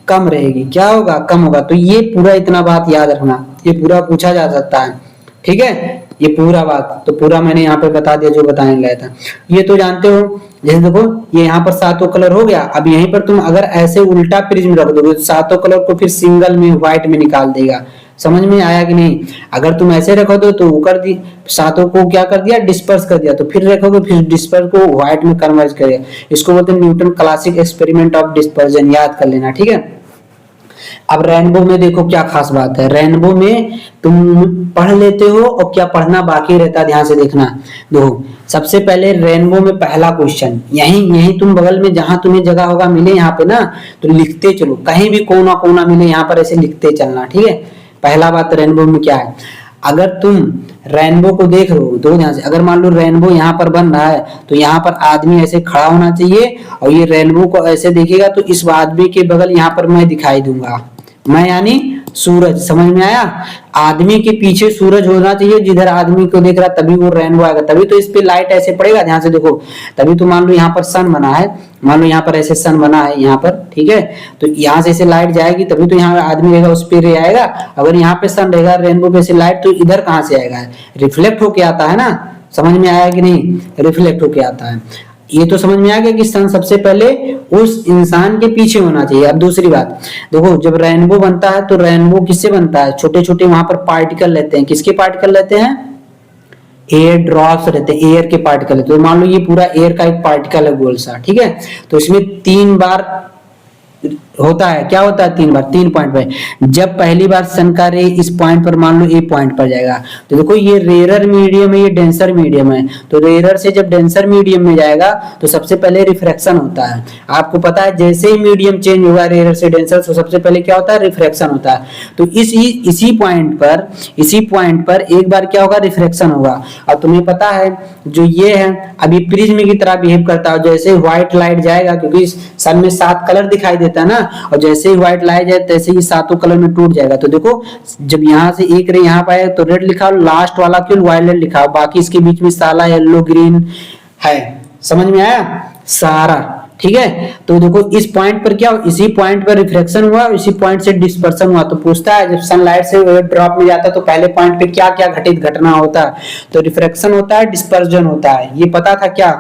कम रहेगी। क्या होगा, कम होगा। तो ये पूरा इतना बात याद रखना, ये पूरा पूछा जा सकता है, ठीक है। ये पूरा बात तो पूरा मैंने यहाँ पे बता दिया जो बताने लाया था। ये तो जानते हो, जैसे देखो ये यहाँ पर सातों कलर हो गया। अब यहीं पर तुम अगर ऐसे उल्टा प्रिज्म रख दोगे तो सातों कलर को फिर सिंगल में व्हाइट में निकाल देगा। समझ में आया कि नहीं। अगर तुम ऐसे रखो तो वो कर दी, सातों को क्या कर दिया, डिस्पर्स कर दिया। तो फिर रखोगे, फिर डिस्पर्स को व्हाइट में कन्वर्ट करेगा। इसको बोलते हैं Newton classic experiment of dispersion, याद कर लेना, ठीक है। अब रेनबो में देखो क्या खास बात है, रेनबो में तुम पढ़ लेते हो और क्या पढ़ना बाकी रहता है, ध्यान से देखना। देखो सबसे पहले रेनबो में पहला क्वेश्चन, यहीं यहीं तुम बगल में जहां तुम्हें जगह होगा मिले यहाँ पे ना, तो लिखते चलो, कहीं भी कोना कोना मिले यहाँ पर ऐसे लिखते चलना, ठीक है। पहला बात रेनबो में क्या है, अगर तुम रेनबो को देख रहे हो तो ध्यान से, अगर मान लो रेनबो यहाँ पर बन रहा है तो यहाँ पर आदमी ऐसे खड़ा होना चाहिए और ये रेनबो को ऐसे देखेगा तो इस आदमी के बगल यहाँ पर मैं दिखाई दूंगा, मैं यानी सूरज। समझ में आया। आदमी के पीछे सूरज होना चाहिए, जिधर आदमी को देख रहा तभी वो रेनबो आएगा, तभी तो इस पे लाइट ऐसे पड़ेगा। ध्यान से देखो, तभी तो मान लो यहाँ पर सन बना है, मान लो यहाँ पर ऐसे सन बना है यहाँ पर, ठीक है। तो यहाँ से ऐसे लाइट जाएगी तभी तो यहाँ आदमी रहेगा, उस पे रे आएगा। अगर यहाँ पे सन रहेगा रेनबो पे से लाइट, तो इधर कहाँ से आएगा, रिफ्लेक्ट होके आता है ना। समझ में आया कि नहीं, रिफ्लेक्ट होके आता है। ये तो समझ में आ गया कि सन सबसे पहले उस इंसान के पीछे होना चाहिए। अब दूसरी बात देखो, जब रेनबो बनता है तो रेनबो किससे बनता है, छोटे छोटे वहां पर पार्टिकल रहते हैं। किसके पार्टिकल रहते हैं, एयर ड्रॉप्स रहते हैं, एयर के पार्टिकल। तो मान लो ये पूरा एयर का एक पार्टिकल है गोल सा, ठीक है। तो इसमें 3 बार होता है, क्या होता है, 3 बार, 3 पॉइंट पे। जब पहली बार सन का रे इस पॉइंट पर, मान लो ए पॉइंट पर जाएगा, तो देखो ये रेरर मीडियम है, ये डेंसर मीडियम है। तो रेरर से जब डेंसर मीडियम में जाएगा तो सबसे पहले रिफ्रैक्शन होता है। आपको पता है जैसे ही मीडियम चेंज होगा रेरर से डेंसर, तो सबसे पहले क्या होता है, रिफ्रैक्शन होता है। तो इसी पॉइंट पर एक बार क्या होगा, रिफ्रैक्शन होगा। और तुम्हें पता है जो ये है अभी प्रिज्म की तरह बिहेव करता है। जैसे व्हाइट लाइट जाएगा, क्योंकि सन में 7 कलर दिखाई देता है ना, और जैसे ही व्हाइट लाइट जाए तैसे ही सातों कलर में टूट जाएगा। तो देखो जब यहाँ से एक रे यहाँ पे आए तो रेड लिखा, लास्ट वाला क्यों वायलेट लिखा, बाकी इसके बीच में साला येलो ग्रीन है। समझ में आया सारा, ठीक है। तो देखो इस पॉइंट पर क्या, इसी पॉइंट पर रिफ्लेक्शन हुआ, इसी पॉइंट से डिस्पर्शन हुआ। तो पूछता है जब सनलाइट से ड्रॉप में जाता है तो पहले पॉइंट पे क्या क्या घटित घटना होता है, तो रिफ्रैक्शन होता है, डिस्पर्जन होता है। ये पता था क्या,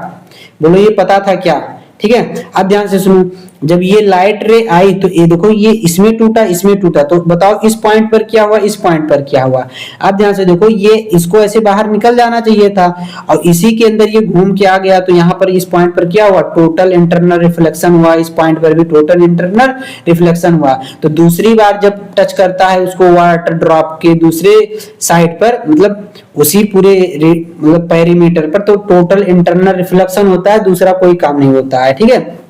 बोलो ये पता था क्या, ठीक है। अब ध्यान से सुनो, जब ये लाइट रे आई तो ये देखो ये इसमें टूटा, इसमें टूटा, तो बताओ इस पॉइंट पर क्या हुआ, इस पॉइंट पर क्या हुआ। अब ध्यान से देखो, ये इसको ऐसे बाहर निकल जाना चाहिए था और इसी के अंदर ये घूम के आ गया। तो यहाँ पर इस पॉइंट पर क्या हुआ, टोटल इंटरनल रिफ्लेक्शन हुआ। इस पॉइंट पर भी टोटल इंटरनल रिफ्लेक्शन हुआ। तो दूसरी बार जब टच करता है उसको वाटर ड्रॉप के दूसरे साइड पर, मतलब उसी पूरे मतलब पेरीमीटर पर, तो टोटल इंटरनल रिफ्लेक्शन होता है, दूसरा कोई काम नहीं होता है, ठीक है।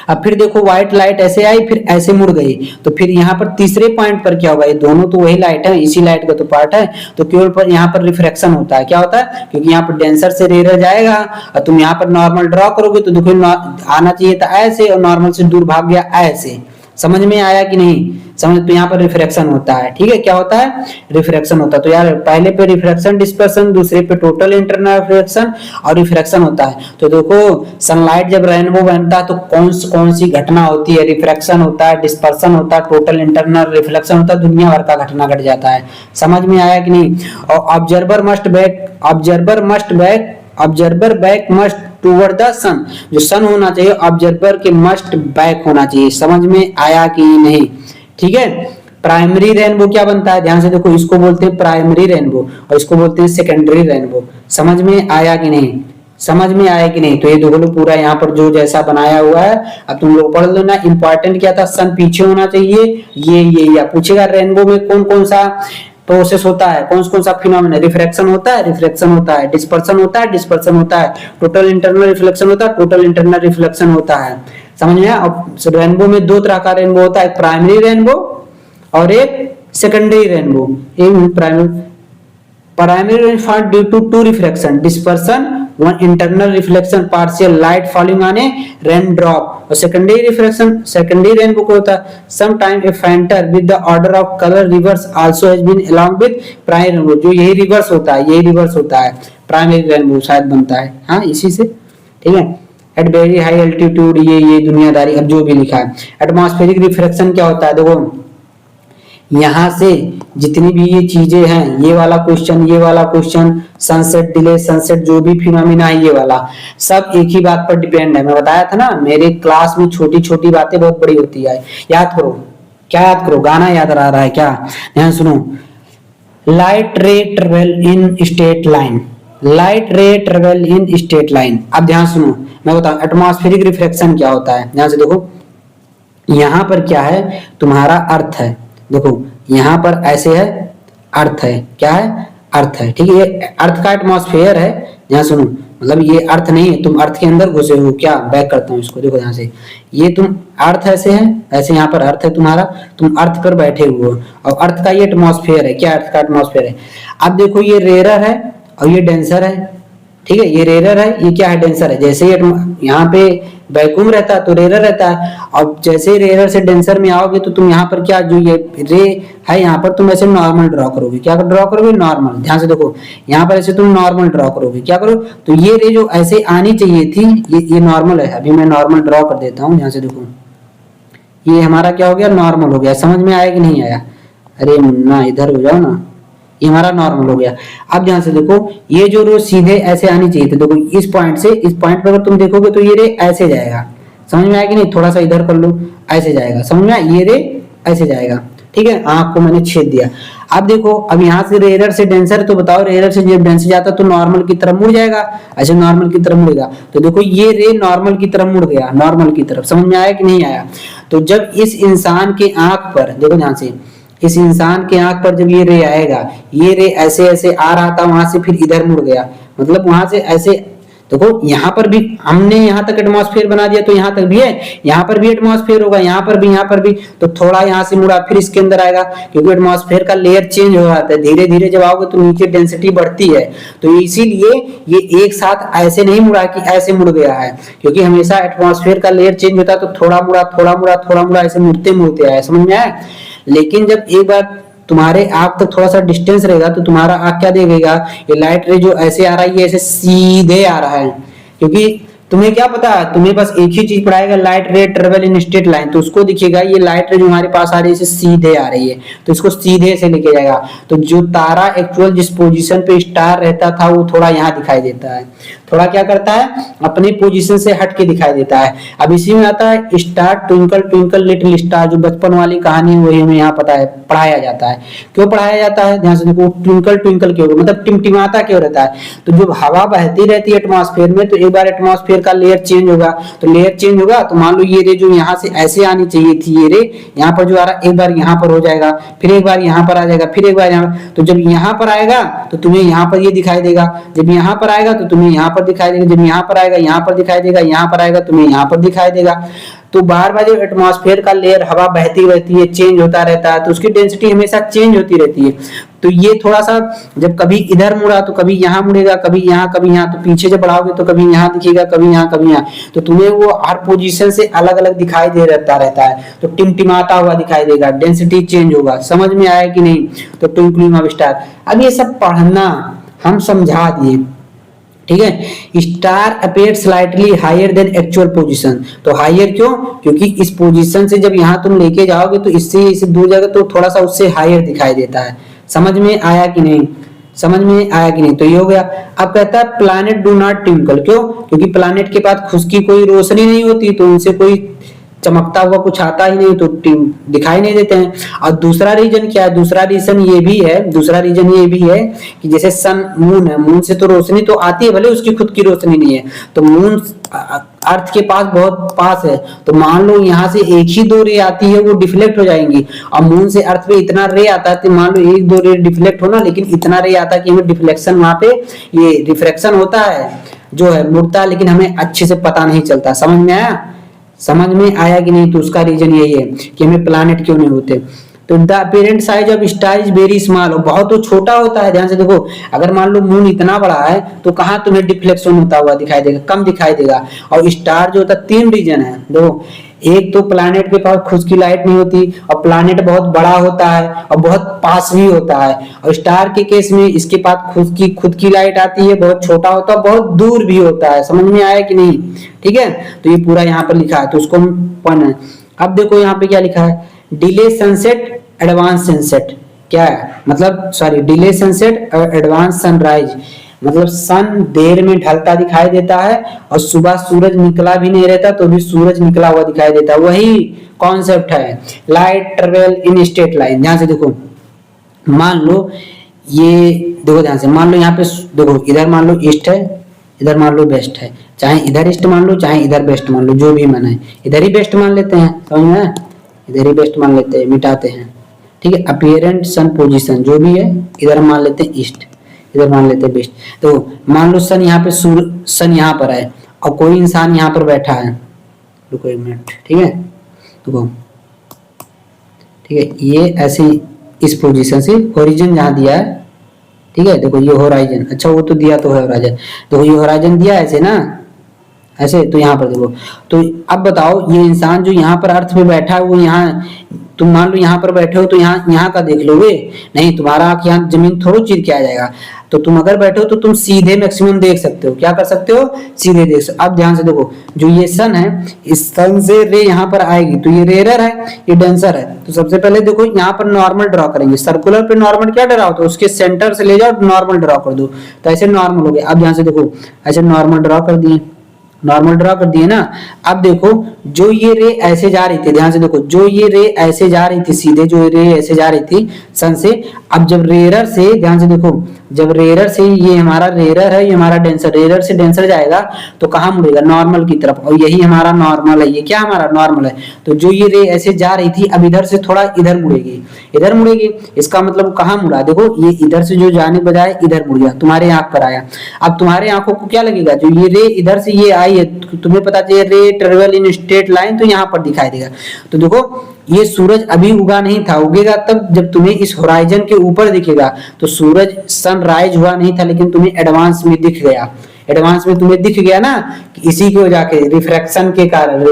अब फिर देखो व्हाइट लाइट ऐसे आई फिर ऐसे मुड़ गई, तो फिर यहाँ पर तीसरे पॉइंट पर क्या होगा, ये दोनों तो वही लाइट है, इसी लाइट का तो पार्ट है। तो केवल पर यहाँ पर रिफ्रैक्शन होता है। क्या होता है, क्योंकि यहाँ पर डेंसर से रेयर जाएगा और तुम यहाँ पर नॉर्मल ड्रॉ करोगे तो देखो आना चाहिए था ऐसे और नॉर्मल से दूर भाग गया ऐसे। समझ में आया कि नहीं, समझ। तो यहाँ पर रिफ्रैक्शन होता है, ठीक है। क्या होता है, रिफ्रैक्शन होता है। तो यार पहले पे रिफ्रैक्शन डिस्पर्शन, दूसरे पे टोटल इंटरनल रिफ्रैक्शन और रिफ्रैक्शन होता है। तो देखो सनलाइट जब रेनबो बनता है तो कौन सी घटना होती है, रिफ्रैक्शन होता है, डिस्पर्शन होता है, टोटल इंटरनल रिफ्लेक्शन होता है, दुनिया भर का घटना घट जाता है। समझ में आया कि नहीं। और observer back must toward the sun, जो सन होना चाहिए ऑब्जर्वर के मस्ट बैक होना चाहिए। समझ में आया कि नहीं, ठीक है। प्राइमरी रेनबो क्या बनता है, ध्यान से देखो, इसको बोलते हैं प्राइमरी रेनबो और इसको बोलते हैं सेकेंडरी रेनबो। समझ में आया कि नहीं, समझ में आया कि नहीं। तो ये देखो लो पूरा यहाँ पर जो जैसा बनाया हुआ है, अब तुम लोग पढ़ लो ना। इंपॉर्टेंट क्या था, सन पीछे होना चाहिए, ये या पूछेगा रेनबो में कौन कौन सा प्रोसेस होता है, कौन सा फिनोमेना, रिफ्रैक्शन होता है, डिस्पर्शन होता है, टोटल इंटरनल रिफ्लेक्शन होता है, टोटल इंटरनल रिफ्लेक्शन होता है। समझ में आया। अब रेनबो में 2 तरह का रेनबो होता है, प्राइमरी रेनबो और एक secondary rainbow. Primary rainbow due to 2 refraction, dispersion one internal reflection partial light falling on a rain drop, और सेकेंडरी रिफ्लेक्शन सेकेंडरी रेनबो को होता है some time a fainter with the order of colour reverse also has been along with primary rainbow, जो यही reverse होता है, यही reverse होता है, प्राइमरी रेनबो शायद बनता है, हाँ इसी से, ठीक है। एट वेरी हाई एल्टीट्यूड, ये दुनियादारी, अब जो भी लिखा है। एटमॉस्फेरिक रिफ्लेक्शन क्या होता है, देखो यहां से जितनी भी ये चीजें हैं, ये वाला क्वेश्चन, सनसेट डिले, सनसेट जो भी फिनोमिना है, ये वाला सब एक ही बात पर डिपेंड है। मैं बताया था ना, मेरे क्लास में छोटी छोटी बातें बहुत बड़ी होती है। याद करो, क्या याद करो, गाना याद आ रहा है क्या, ध्यान सुनो। Light ray travel in straight line, light ray travel in straight line. अब ध्यान सुनो, मैं बताऊं एटमॉस्फेरिक रिफ्लेक्शन क्या होता है, ध्यान से देखो। यहां पर क्या है, तुम्हारा अर्थ है, देखो यहां पर ऐसे है, अर्थ है, क्या है, अर्थ है, ठीक है, ये अर्थ का एटमॉस्फेयर है। ध्यान सुनो, मतलब ये अर्थ नहीं है, तुम अर्थ के अंदर घुसे हो, क्या बैक करता हूं इसको, देखो यहां से, ये तुम अर्थ ऐसे है, ऐसे यहाँ पर अर्थ है तुम्हारा, तुम अर्थ पर बैठे हुए हो, और अर्थ का ये एटमॉस्फेयर है, क्या अर्थ का एटमॉस्फेयर है। अब देखो ये रेयर है और ये डेंसर है, ठीक है, ये रेयर है, ये क्या है, डेंसर है। जैसे ही यहाँ पे वैक्यूम रहता है तो रेयर रहता है, और जैसे ही रेयर से डेंसर में आओगे तो तुम यहाँ पर क्या, जो ये रे है यहाँ पर तुम ऐसे नॉर्मल ड्रॉ करोगे, क्या ड्रॉ करोगे, नॉर्मल। ध्यान से देखो, यहाँ पर ऐसे तुम नॉर्मल ड्रॉ करोगे, क्या करो, तो ये रे जो ऐसे आनी चाहिए थी, ये नॉर्मल है, अभी मैं नॉर्मल ड्रॉ कर देता हूँ। ध्यान से देखो, ये हमारा क्या हो गया, नॉर्मल हो गया। समझ में आया कि नहीं आया, अरे मुन्ना इधर हो जाओ ना, ये हमारा नॉर्मल हो गया। अब ध्यान से देखो, ये जो रो सीधे ऐसे आनी चाहिए थी, देखो इस पॉइंट से इस पॉइंट पे अगर तुम देखोगे तो ये रे ऐसे जाएगा, समझ में आया कि नहीं, थोड़ा सा इधर कर लो, ऐसे जाएगा, समझ में आया, ये रे ऐसे जाएगा, ठीक है, आंख को मैंने छेद दिया। अब देखो, अब यहाँ से रेयर से डेंसर, तो बताओ रेयर से जब डेंसर जाता तो नॉर्मल की तरफ मुड़ जाएगा, ऐसे नॉर्मल की तरफ मुड़ेगा, तो देखो ये रे नॉर्मल की तरफ मुड़ गया, नॉर्मल की तरफ। समझ में आया कि नहीं आया। तो जब इस इंसान के आंख पर, देखो ध्यान से, इस इंसान के आंख पर जब ये रे आएगा, ये रे ऐसे ऐसे आ रहा था, वहां से फिर इधर मुड़ गया, मतलब वहां से ऐसे, देखो यहाँ पर भी हमने यहाँ तक एटमॉस्फेयर बना दिया, तो यहाँ तक भी है, यहाँ पर भी एटमॉस्फेयर होगा, यहाँ पर भी, यहाँ पर भी, तो थोड़ा यहाँ से मुड़ा फिर इसके अंदर आएगा, क्योंकि एटमॉस्फेयर का लेयर चेंज हो जाता है, धीरे धीरे जब आओगे तो नीचे डेंसिटी बढ़ती है, तो इसीलिए ये एक साथ ऐसे नहीं मुड़ा कि ऐसे मुड़ गया है, क्योंकि हमेशा एटमॉस्फेयर का लेयर चेंज होता है, तो थोड़ा मुड़ा थोड़ा मुड़ा थोड़ा मुड़ा, ऐसे मुड़ते मुड़ते आया, समझ में आया। लेकिन जब एक बार तुम्हारे आंख तक थोड़ा सा डिस्टेंस रहेगा, तो तुम्हारा आंख क्या देखेगा, ये लाइट रे जो ऐसे आ रहा है, ये ऐसे सीधे आ रहा है, क्योंकि तुम्हें क्या पता है, तुम्हें बस एक ही चीज पढ़ाएगा, light ray travel in straight line, तो उसको दिखेगा ये लाइट रे जो हमारे पास आ रही है, सीधे आ रही है, तो इसको सीधे से लेके जाएगा। तो जो तारा एक्चुअल जिस पोजीशन पे स्टार रहता था, वो थोड़ा यहाँ दिखाई देता है, थोड़ा क्या करता है, अपने पोजीशन से हट के दिखाई देता है। अब इसी में आता है star twinkle twinkle little star, जो बचपन वाली कहानी वही हमें यहाँ पता है, पढ़ाया जाता है। क्यों पढ़ाया जाता है, ध्यान से देखो, ट्विंकल ट्विंकल क्यों, मतलब टिमटिमाता क्यों रहता है, तो जब हवा बहती रहती है एटमॉस्फेयर में, तो एक बार एटमॉस्फेयर का लेयर चेंज होगा, तो लेयर चेंज होगा, तो मान लो ये रे जो यहाँ से ऐसे आनी चाहिए थी, ये रे यहाँ पर जो आ रहा है, एक बार यहाँ पर हो जाएगा, फिर एक बार यहाँ पर आ जाएगा, फिर एक बार यहाँ, तो जब यहाँ पर आएगा तो तुम्हें यहाँ पर ये दिखाई देगा, जब यहाँ पर आएगा तो तुम्हें यहाँ पर दिखाई देगा, जब यहाँ पर आएगा यहाँ पर दिखाई देगा, यहाँ पर आएगा तुम्हें यहाँ पर दिखाई देगा। तो बार बार जब एटमॉस्फेयर का लेयर हवा बहती रहती है, चेंज होता रहता है, तो उसकी डेंसिटी हमेशा चेंज होती रहती है। तो ये थोड़ा सा जब कभी इधर मुड़ा तो कभी यहाँ मुड़ेगा, कभी यहाँ कभी यहाँ, तो पीछे जब बढ़ाओगे तो कभी यहाँ दिखेगा, कभी यहाँ कभी यहाँ, तो तुम्हें वो हर पोजीशन से अलग अलग दिखाई दे रहता है, तो टिमटिमाता हुआ दिखाई देगा, डेंसिटी चेंज होगा। समझ में आया कि नहीं। तो ट्विंकलिंग ऑफ स्टार, अब ये सब पढ़ना हम समझा दिए, ठीक है। Star appear slightly higher than actual position, तो हायर क्यों, क्योंकि इस पोजीशन से जब यहाँ तुम लेके जाओगे तो इससे दूर जाएगा, तो थोड़ा सा उससे हायर दिखाई देता है। समझ में आया कि नहीं, समझ में आया कि नहीं। तो ये हो गया। अब कहता है प्लैनेट डू नॉट ट्विंकल, क्यों, क्योंकि प्लैनेट के पास खुद की कोई रोशनी नहीं होती, तो उनसे कोई चमकता हुआ कुछ आता ही नहीं, तो दिखाई नहीं देते हैं। और दूसरा रीजन क्या है, दूसरा रीजन ये भी है कि जैसे सन मून है, मून से तो रोशनी तो आती है, भले उसकी खुद की रोशनी नहीं है, तो मून अर्थ के पास बहुत पास है, तो मान लो यहाँ से एक ही दो रे आती है, वो डिफ्लेक्ट हो जाएंगी, और मून से अर्थ पे इतना रे आता है, तो मान लो एक दो रे डिफ्लेक्ट होना, लेकिन इतना रे आता है कि हमें डिफ्लेक्शन, वहां पे ये रिफ्रैक्शन होता है, जो है मुड़ता है, लेकिन हमें अच्छे से पता नहीं चलता। समझ में आया, समझ में आया कि नहीं। तो उसका रीजन यही है कि हमें प्लैनेट क्यों नहीं होते। तो तो the apparent size of star is very small, बहुत तो छोटा होता है। ध्यान से देखो, अगर मान लो मून इतना बड़ा है तो कहाँ तुम्हें डिफ्लेक्शन होता हुआ दिखाई देगा, कम दिखाई देगा। और स्टार जो होता है 3 रीजन है देखो, एक तो प्लैनेट के पास खुद की लाइट नहीं होती, और प्लैनेट बहुत बड़ा होता है और बहुत पास भी होता है। और स्टार के केस में इसके पास खुद की लाइट आती है, बहुत छोटा होता है, बहुत दूर भी होता है। समझ में आया कि नहीं? ठीक है, तो ये पूरा यहाँ पर लिखा है, तो उसको पढ़ना है। अब देखो यहाँ पे क्या लिखा है, डिले सनसेट एडवांस सनसेट क्या है, मतलब सॉरी डिले सनसेट और एडवांस सनराइज, मतलब सन देर में ढलता दिखाई देता है और सुबह सूरज निकला भी नहीं रहता तो भी सूरज निकला हुआ दिखाई देता है। वही कॉन्सेप्ट है light travel in straight line. ध्यान से देखो, मान लो ये देखो ध्यान से, मान लो यहाँ पे देखो, इधर मान लो ईस्ट है, इधर मान लो वेस्ट है, चाहे इधर ईस्ट मान लो चाहे इधर वेस्ट मान लो, जो भी मन है, इधर ही वेस्ट मान लेते हैं, समझ में, इधर ही वेस्ट मान लेते हैं, मिटाते हैं। ठीक है, अपीयरेंट सन पोजीशन जो भी है, इधर मान लेते हैं ईस्ट, इधर मान लेते हैं वेस्ट। तो मान लो सन यहाँ पे सन यहाँ पर है और कोई इंसान यहाँ पर बैठा है, रुको 1 मिनट, ठीक है, देखो ठीक है, ये ऐसे इस पोजीशन से होरिजन जहाँ दिया है, ठीक है, देखो ये होराइजन, अच्छा वो तो दिया तो है होराइजन, देखो ये होराइजन दिया ऐसे ना, ऐसे, तो यहाँ पर देखो, तो अब बताओ ये इंसान जो यहाँ पर अर्थ पे बैठा है वो यहाँ, तुम मान लो यहाँ पर बैठे हो तो यहाँ का देख लोगे नहीं, तुम्हारा आंख यहाँ जमीन थोड़ा चीर के आ जाएगा। तो तुम अगर बैठे हो तो तुम सीधे मैक्सिमम देख सकते हो, क्या कर सकते हो, सीधे देख सकते हो। अब ध्यान से देखो, जो ये सन है, इस सन से रे यहाँ पर आएगी तो ये रेयर है, ये डेंसर है। तो सबसे पहले देखो यहाँ पर नॉर्मल ड्रॉ करेंगे, सर्कुलर पे नॉर्मल क्या ड्रॉ होता है, उसके सेंटर से ले जाओ नॉर्मल ड्रॉ कर दो, तो ऐसे नॉर्मल हो गया। अब ध्यान से देखो, ऐसे नॉर्मल ड्रॉ कर दिए, नॉर्मल ड्रॉ कर दिए ना। अब देखो जो ये रे ऐसे जा रही थी, ध्यान से देखो, जो ये रे ऐसे जा रही थी सीधे, जो रे ऐसे जा रही थी सन से, अब जब रेयर से, ध्यान से देखो, जब रेयर से, ये हमारा रेयर है, ये हमारा डेंसर, रेयर से डेंसर जाएगा तो कहाँ मुड़ेगा, नॉर्मल की तरफ, और यही हमारा नॉर्मल है, ये क्या हमारा नॉर्मल है। तो जो ये रे ऐसे जा रही थी अब इधर से थोड़ा इधर मुड़ेगी, इधर मुड़ेगी, इसका मतलब कहाँ मुड़ा, देखो ये इधर से जो जाने बजाय इधर मुड़ गया, तुम्हारे आंख पर आया। अब तुम्हारे आंखों को क्या लगेगा, जो ये रे इधर से ये आई है, तुम्हें पता चाहिए रे ट्रेवल इन स्ट्रेट लाइन, तो यहाँ पर दिखाई देगा। तो देखो ये सूरज अभी उगा नहीं था, उगेगा तब जब तुम्हें इस होराइजन के ऊपर दिखेगा। तो सूरज सनराइज हुआ नहीं था लेकिन तुम्हें एडवांस में दिख गया, एडवांस में तुम्हें दिख गया ना, कि इसी की वजह के रिफ्रैक्शन के कारण।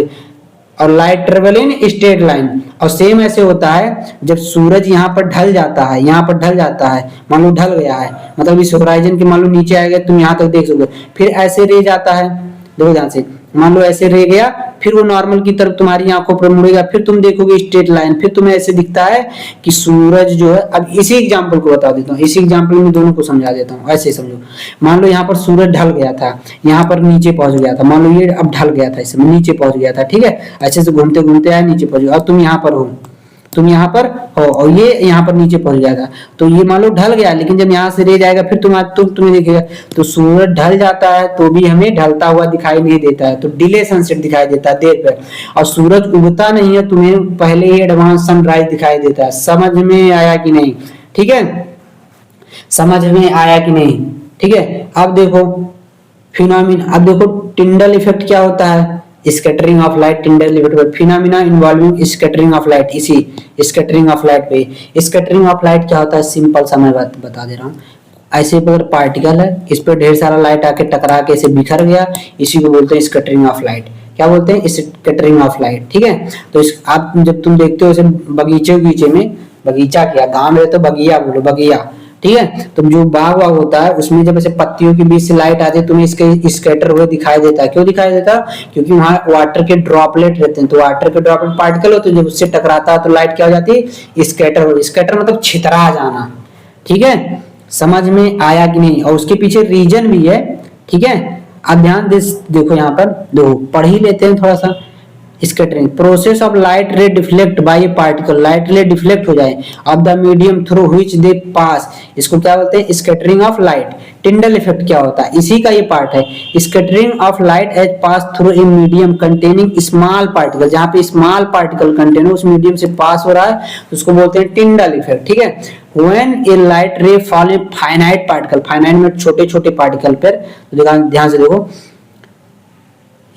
और light travel in straight line, और सेम ऐसे होता है जब सूरज यहाँ पर ढल जाता है, यहाँ पर ढल जाता है, मान लो ढल गया है, मतलब इस होराइजन के मान लो नीचे आएगा, तुम यहाँ तक देख सकोगे, फिर ऐसे रे जाता है, देखो ध्यान से, मान लो ऐसे रह गया, फिर वो नॉर्मल की तरफ तुम्हारी आंखों पर मुड़ेगा, फिर तुम देखोगे स्ट्रेट लाइन, फिर तुम्हें ऐसे दिखता है कि सूरज जो है। अब इसी एग्जांपल को बता देता हूँ, इसी एग्जांपल में दोनों को समझा देता हूँ, ऐसे समझो। मान लो यहाँ पर सूरज ढल गया था, यहाँ पर नीचे पहुंच गया था, मान लो ये अब ढल गया था, इसमें नीचे पहुंच गया था, ठीक है, ऐसे से घूमते घूमते आए नीचे पहुंच गया, और तुम यहाँ पर हो, तुम यहाँ पर हो और ये यहाँ पर नीचे पहुंच गया था। तो ये मान लो ढल गया, लेकिन जब यहाँ से रे जाएगा फिर तुम्हें दिखेगा। तो सूरज ढल जाता है तो भी हमें ढलता हुआ दिखाई नहीं देता है, तो डिले सनसेट दिखाई देता है, देर पर। और सूरज उगता नहीं है, तुम्हें पहले ही एडवांस सनराइज दिखाई देता है। समझ में आया कि नहीं? ठीक है, समझ में आया कि नहीं? ठीक है, अब देखो फिनोमिना, अब देखो टिंडल इफेक्ट क्या होता है, scattering of light, Tyndall effect, phenomena involving scattering of light. इसी स्कैटरिंग ऑफ लाइट पे, स्कैटरिंग ऑफ लाइट क्या होता है, सिंपल सा मैं बता दे रहा हूँ। ऐसे पर पार्टिकल है, इस पर ढेर सारा लाइट आके टकरा के इसे बिखर गया, इसी को बोलते हैं स्कैटरिंग ऑफ लाइट। क्या बोलते हैं, स्कैटरिंग ऑफ लाइट। ठीक है, तो आप जब तुम देखते हो इसे बगीचे में, बगीचा क्या, गांव में तो बगिया बोलो, बगिया, ठीक है, तो जो बाग वाग होता है उसमें जब ऐसे पत्तियों के बीच से लाइट आती है, तुम्हें इसके स्कैटर हुए दिखाई देता है। क्यों दिखाई देता है, क्योंकि वहां वाटर के ड्रॉपलेट रहते हैं, तो वाटर के ड्रॉपलेट पार्टिकल होते हैं, जब उससे टकराता है तो लाइट क्या हो जाती है, स्कैटर। स्कैटर मतलब छितरा जाना। ठीक है, समझ में आया कि नहीं? और उसके पीछे रीजन भी है। ठीक है, अब ध्यान देखो यहाँ पर, दो पढ़ ही लेते हैं थोड़ा सा। Scattering, process of light ray deflect by a particle, light ray deflect हो जाए of the medium through which they pass, इसको क्या बोलते हैं, scattering of light. Tyndall effect क्या होता है, इसी का ये पार्ट है। Scattering of light as pass through a medium containing small particle, जहां पे स्मॉल पार्टिकल कंटेन हो, उस मीडियम से पास हो रहा है, उसको बोलते हैं टिंडल इफेक्ट। ठीक है, व्हेन ए लाइट रे fall in finite particle, finite में छोटे छोटे पार्टिकल पर, तो ध्यान से देखो,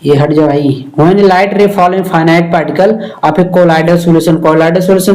ये हट जाओ भाई। व्हेन लाइट रे फॉल इन फाइनाइट पार्टिकल, आप एक कोलाइडल सॉल्यूशन, कोलाइडल सॉल्यूशन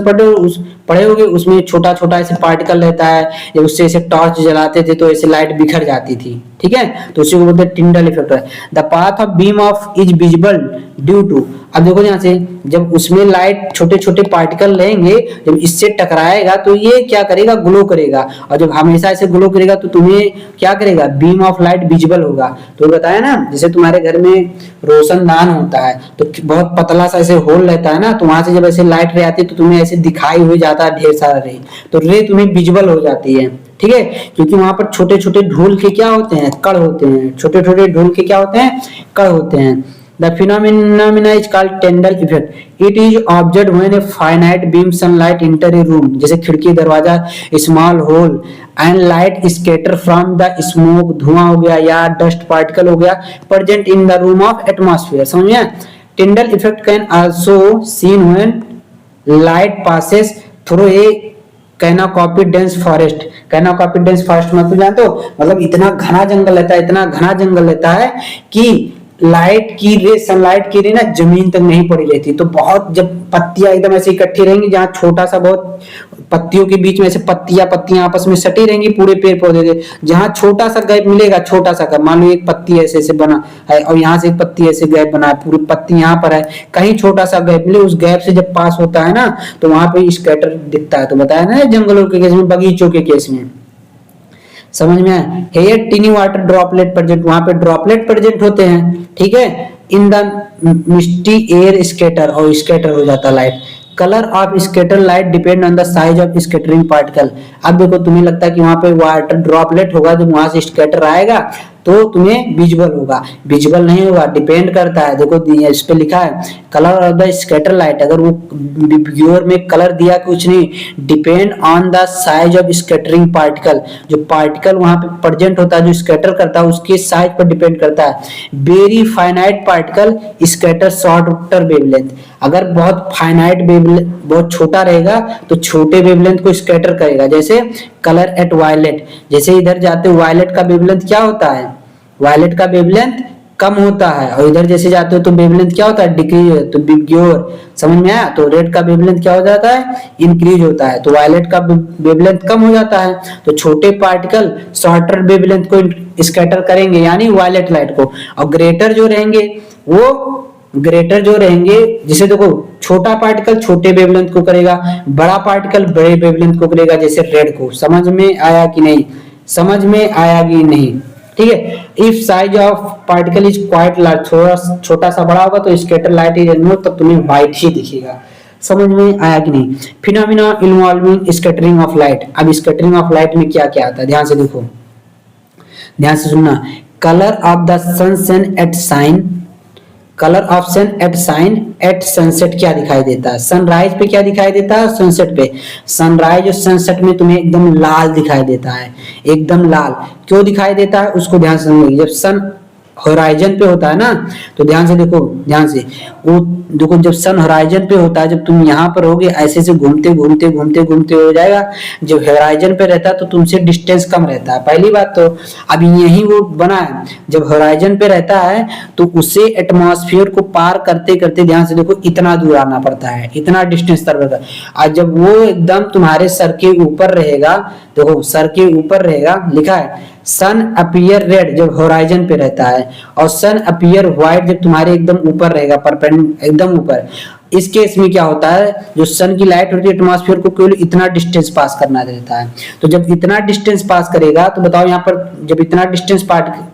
पढ़े होगे, उसमें छोटा छोटा ऐसे पार्टिकल रहता है, जब उससे ऐसे टॉर्च जलाते थे तो ऐसे लाइट बिखर जाती थी, ठीक है, तो उसी को बोलते हैं टिंडल इफेक्ट है। The path of beam of is visible due to, अब देखो यहाँ से जब उसमें लाइट छोटे छोटे पार्टिकल रहेंगे, जब इससे टकराएगा तो ये क्या करेगा, ग्लो करेगा, और जब हमेशा ऐसे ग्लो करेगा तो तुम्हें क्या करेगा, बीम ऑफ लाइट विजिबल होगा। तो बताया ना, जैसे तुम्हारे घर में रोशनदान होता है तो बहुत पतला सा ऐसे होल रहता है ना, तो वहां से जब ऐसे लाइट रे आती है तो तुम्हें ऐसे दिखाई हो जाता है ढेर सारा रे, तो रे तुम्हें विजिबल हो जाती है, ठीक है, क्योंकि वहां पर छोटे छोटे धूल के क्या होते हैं, कण होते हैं, छोटे छोटे धूल के क्या होते हैं, कण होते हैं। The phenomena is called Tyndall effect. It is observed when a finite beam sunlight enter a room, जैसे खिड़की दरवाजा, small hole and light scatter from the smoke, धुआं हो गया या dust particle हो गया, present in the room of atmosphere, समझ में? Tyndall effect can also seen when light passes through a canopy dense forest. Canopy dense forest मतलब जानते हो, मतलब इतना घना जंगल रहता है, इतना घना जंगल रहता है कि लाइट की रे, सनलाइट की रे ना जमीन तक नहीं पड़ी रहती, तो बहुत जब पत्तियां एकदम ऐसे इकट्ठी रहेंगी, जहाँ छोटा सा बहुत पत्तियों के बीच में ऐसे पत्तियां आपस में सटी रहेंगी पूरे पेड़ पौधे के, जहाँ छोटा सा गैप मिलेगा, छोटा सा गैप, मान लो एक पत्ती ऐसे ऐसे बना है और यहाँ से एक पत्ती ऐसे गैप बना है, पूरी पत्ती यहाँ पर है, कहीं छोटा सा गैप मिले, उस गैप से जब पास होता है ना तो वहां पे स्कैटर दिखता है। तो बताया ना जंगलों के केस में, बगीचों के केस में, समझ में आया? Here tiny water droplet present, वहां पे ड्रॉपलेट प्रेजेंट होते हैं, ठीक है, in the misty air scatter, और स्कैटर हो जाता light. Colour of scatter light depend on the size of scattering particle. अब देखो तुम्हें लगता है कि वहां पे वाटर ड्रॉपलेट होगा, जब वहां से स्कैटर आएगा तो तुम्हें विजिबल होगा, विजिबल नहीं होगा, डिपेंड करता है। देखो इस पे लिखा है colour of the scatter light, अगर वो व्यूअर में कलर दिया कुछ नहीं, depend on the size of scattering particle, जो पार्टिकल वहां पे प्रेजेंट होता है, जो स्कैटर करता है, उसके साइज पर डिपेंड करता है। Very finite particle scatter shorter wavelength, अगर बहुत फाइनाइट वेवलेंथ, बहुत छोटा रहेगा तो छोटे वेवलेंथ को स्कैटर करेगा, जैसे कलर एट वायलेट, जैसे इधर जाते वायलेट का वेवलेंथ क्या होता है, वायलेट का वेवलेंथ कम होता है, और इधर जैसे जाते हो तो वेवलेंथ क्या होता है, डिक्रीज, तो बिग्योर, समझ में आया? तो रेड का वेवलेंथ क्या हो जाता है, इंक्रीज होता है, तो वायलेट का वेवलेंथ कम हो जाता है, तो छोटे पार्टिकल शॉर्टर वेवलेंथ को स्कैटर करेंगे, यानी वायलेट लाइट को, और ग्रेटर जो रहेंगे वो ग्रेटर जो रहेंगे, जिसे देखो छोटा पार्टिकल छोटे वेवलेंथ को करेगा, बड़ा पार्टिकल बड़े वेवलेंथ को करेगा, जैसे रेड को। समझ में आया कि नहीं, समझ में आया कि नहीं, ठीक है। If size of particle is quite large, थोड़ा छोटा सा बड़ा होगा तो स्कैटर लाइट इज नो, तब तुम्हें व्हाइट ही दिखेगा। समझ में आया कि नहीं? Phenomena involving scattering of light. अब स्कैटरिंग ऑफ लाइट में क्या क्या आता है, ध्यान से देखो, ध्यान से सुनना। Colour of the sun at sign, colour of sun at sign at sunset क्या दिखाई देता है, सनराइज पे क्या दिखाई देता है, सनसेट पे। सनराइज और सनसेट में तुम्हें एकदम लाल दिखाई देता है, एकदम लाल। क्यों दिखाई देता है उसको ध्यान से समझिए। जब सन होराइजन पे होता है ना, तो ध्यान से देखो, ध्यान से वो देखो, जब सन होराइजन पे होता है, जब तुम यहाँ पर होगे ऐसे से घूमते घूमते घूमते घूमते हो जाएगा, जब होराइजन पे रहता है तो तुमसे डिस्टेंस कम रहता है, पहली बात तो। अब यही वो बना है, जब होराइजन पे रहता है तो उसे एटमॉस्फेयर को पार करते करते, ध्यान से देखो, इतना दूर आना पड़ता है, इतना डिस्टेंस तर रहता है। और जब वो एकदम तुम्हारे सर के ऊपर रहेगा, देखो सर के ऊपर रहेगा, लिखा है सन अपीयर रेड जब होराइजन पे रहता है, और सन अपीयर व्हाइट जब तुम्हारे एकदम ऊपर रहेगा, परपेंडिकुलर एकदम ऊपर। इस केस में क्या होता है, जो सन की लाइट होती है एटमॉस्फेयर को केवल इतना डिस्टेंस पास करना देता है। तो जब इतना डिस्टेंस पास करेगा, तो बताओ यहाँ पर जब इतना डिस्टेंस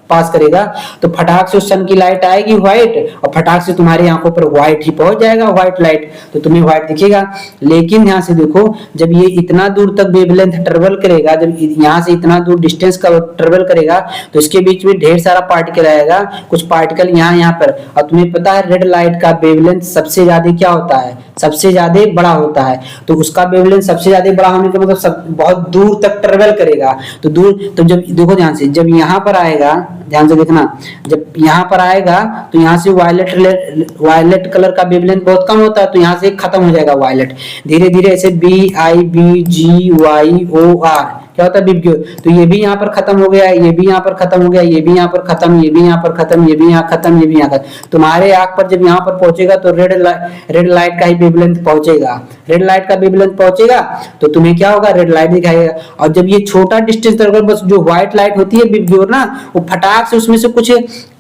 पास करेगा तो फटाक से सन की लाइट आएगी व्हाइट, और फटाक से तुम्हारी आंखों पर व्हाइट ही पहुंच जाएगा, व्हाइट लाइट, तो तुम्हें व्हाइट दिखेगा। लेकिन ध्यान से देखो, जब ये इतना दूर तक वेवलेंथ ट्रेवल करेगा, जब यहाँ से इतना दूर डिस्टेंस का ट्रेवल करेगा, तो इसके बीच में ढेर सारा पार्टिकल आएगा, कुछ पार्टिकल यहाँ पर। और तुम्हें पता है रेड लाइट का वेवलेंथ सबसे ज्यादा क्या होता है, सबसे ज्यादा बड़ा होता है, तो उसका वेवलेंथ सबसे ज्यादा बड़ा होने का मतलब बहुत दूर तक ट्रेवल करेगा। तो दूर, तो जब देखो ध्यान से, जब यहाँ पर आएगा, ध्यान से देखना, जब यहाँ पर आएगा तो यहाँ से वायलेट कलर का वेवलेंथ बहुत कम होता है, तो यहाँ से खत्म हो जाएगा वायलेट। धीरे धीरे ऐसे BI BG YOR क्या होता है विबग्योर। तो ये भी यहाँ पर खत्म हो गया, ये भी यहाँ पर खत्म हो गया, ये भी यहाँ पर खत्म, ये भी यहाँ पर खत्म, ये भी यहाँ खत्म, ये भी यहाँ खत्म। तुम्हारे आंख पर जब यहाँ पर पहुंचेगा तो रेड लाइट का ही वेवलेंथ पहुंचेगा, रेड लाइट का वेवलेंथ पहुंचेगा तो तुम्हें क्या होगा, रेड लाइट दिखाएगा। और जब ये छोटा डिस्टेंस तक, बस जो व्हाइट लाइट होती है विबग्योर ना, वो फटाक से उसमें से कुछ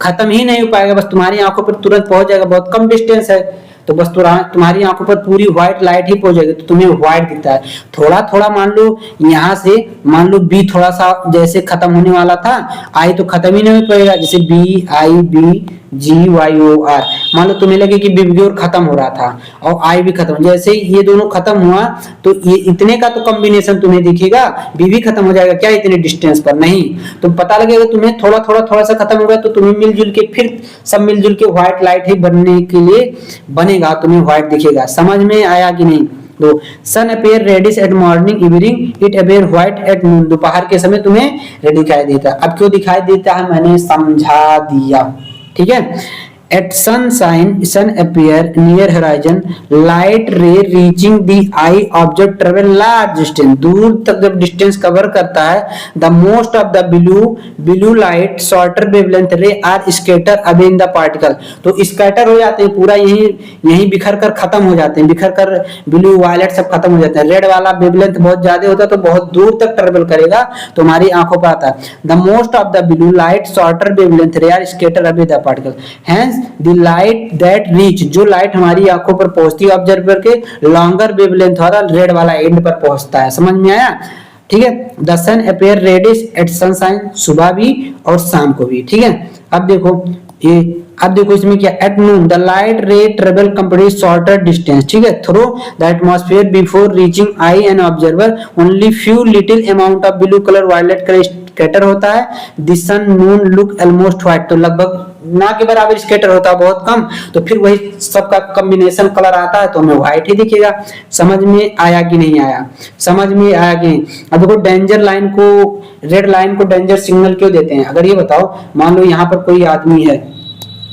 खत्म ही नहीं हो पाएगा, बस तुम्हारी आंखों पर तुरंत पहुंच जाएगा, बहुत कम डिस्टेंस है तो बस तुम्हारी आंखों पर पूरी व्हाइट लाइट ही पहुंच जाएगी, तो तुम्हें व्हाइट दिखता है। थोड़ा थोड़ा मान लो यहाँ से, मान लो बी थोड़ा सा जैसे खत्म होने वाला था, आई तो खत्म ही नहीं हो पाएगा, जैसे B I B G Y O R, मान लो तुम्हें लगे कि विबग्योर खत्म हो रहा था और आई भी खत्म, जैसे ये दोनों खत्म हुआ तो ये इतने का तो कॉम्बिनेशन तुम्हें दिखेगा, बी भी खत्म हो जाएगा क्या इतने डिस्टेंस पर, नहीं। तो पता लगेगा तुम्हें थोड़ा सा खत्म हो गया तो तुम्हें मिलजुल के फिर सब मिलजुल के व्हाइट लाइट ही बनने के लिए बनेगा, तुम्हें व्हाइट दिखेगा। समझ में आया कि नहीं? तो sun appear reddish at morning, evening it appear white at noon, दोपहर के समय तुम्हें रेड दिखाई देता है। अब क्यों दिखाई देता है मैंने समझा दिया, ठीक है। At sunshine, sun appear near horizon, light ray reaching the eye object travel large distance, दूर तक जब डिस्टेंस कवर करता है, the most of the blue light shorter wavelength ray are scatter away in the particle, तो scatter हो जाते हैं, पूरा यही बिखर कर खत्म हो जाते हैं, बिखर कर ब्लू वायलेट सब खत्म हो जाते हैं। रेड वाला वेवलेंथ बहुत ज्यादा होता है तो बहुत दूर तक ट्रेवल करेगा, तुम्हारी आंखों पर आता है। the most of the blue light shorter wavelength ray are scatter away the particle, hence the light that reach, जो लाइट हमारी आंखों पर पहुंचती है ऑब्जर्वर के, लॉन्गर वेवलेंथ वाला रेड वाला एंड पर पहुंचता है। समझ में आया? ठीक है। The sun appear reddish at sunshine, सुबह भी और शाम को भी, ठीक है। अब देखो इसमें क्या, at noon the light ray travel complete shorter distance, ठीक है, through the atmosphere before reaching eye and observer, only few little amount of blue colour violet colour scatter होता है। The sun moon look almost white, तो लगभग ना के बराबर scatter होता है, बहुत कम, तो फिर वही सबका कॉम्बिनेशन कलर आता है तो हमें व्हाइट ही दिखेगा। समझ में आया कि नहीं आया? समझ में आया कि नहीं? अब देखो डेंजर लाइन को, रेड लाइन को डेंजर सिग्नल क्यों देते हैं, अगर ये बताओ, मान लो यहाँ पर कोई आदमी है,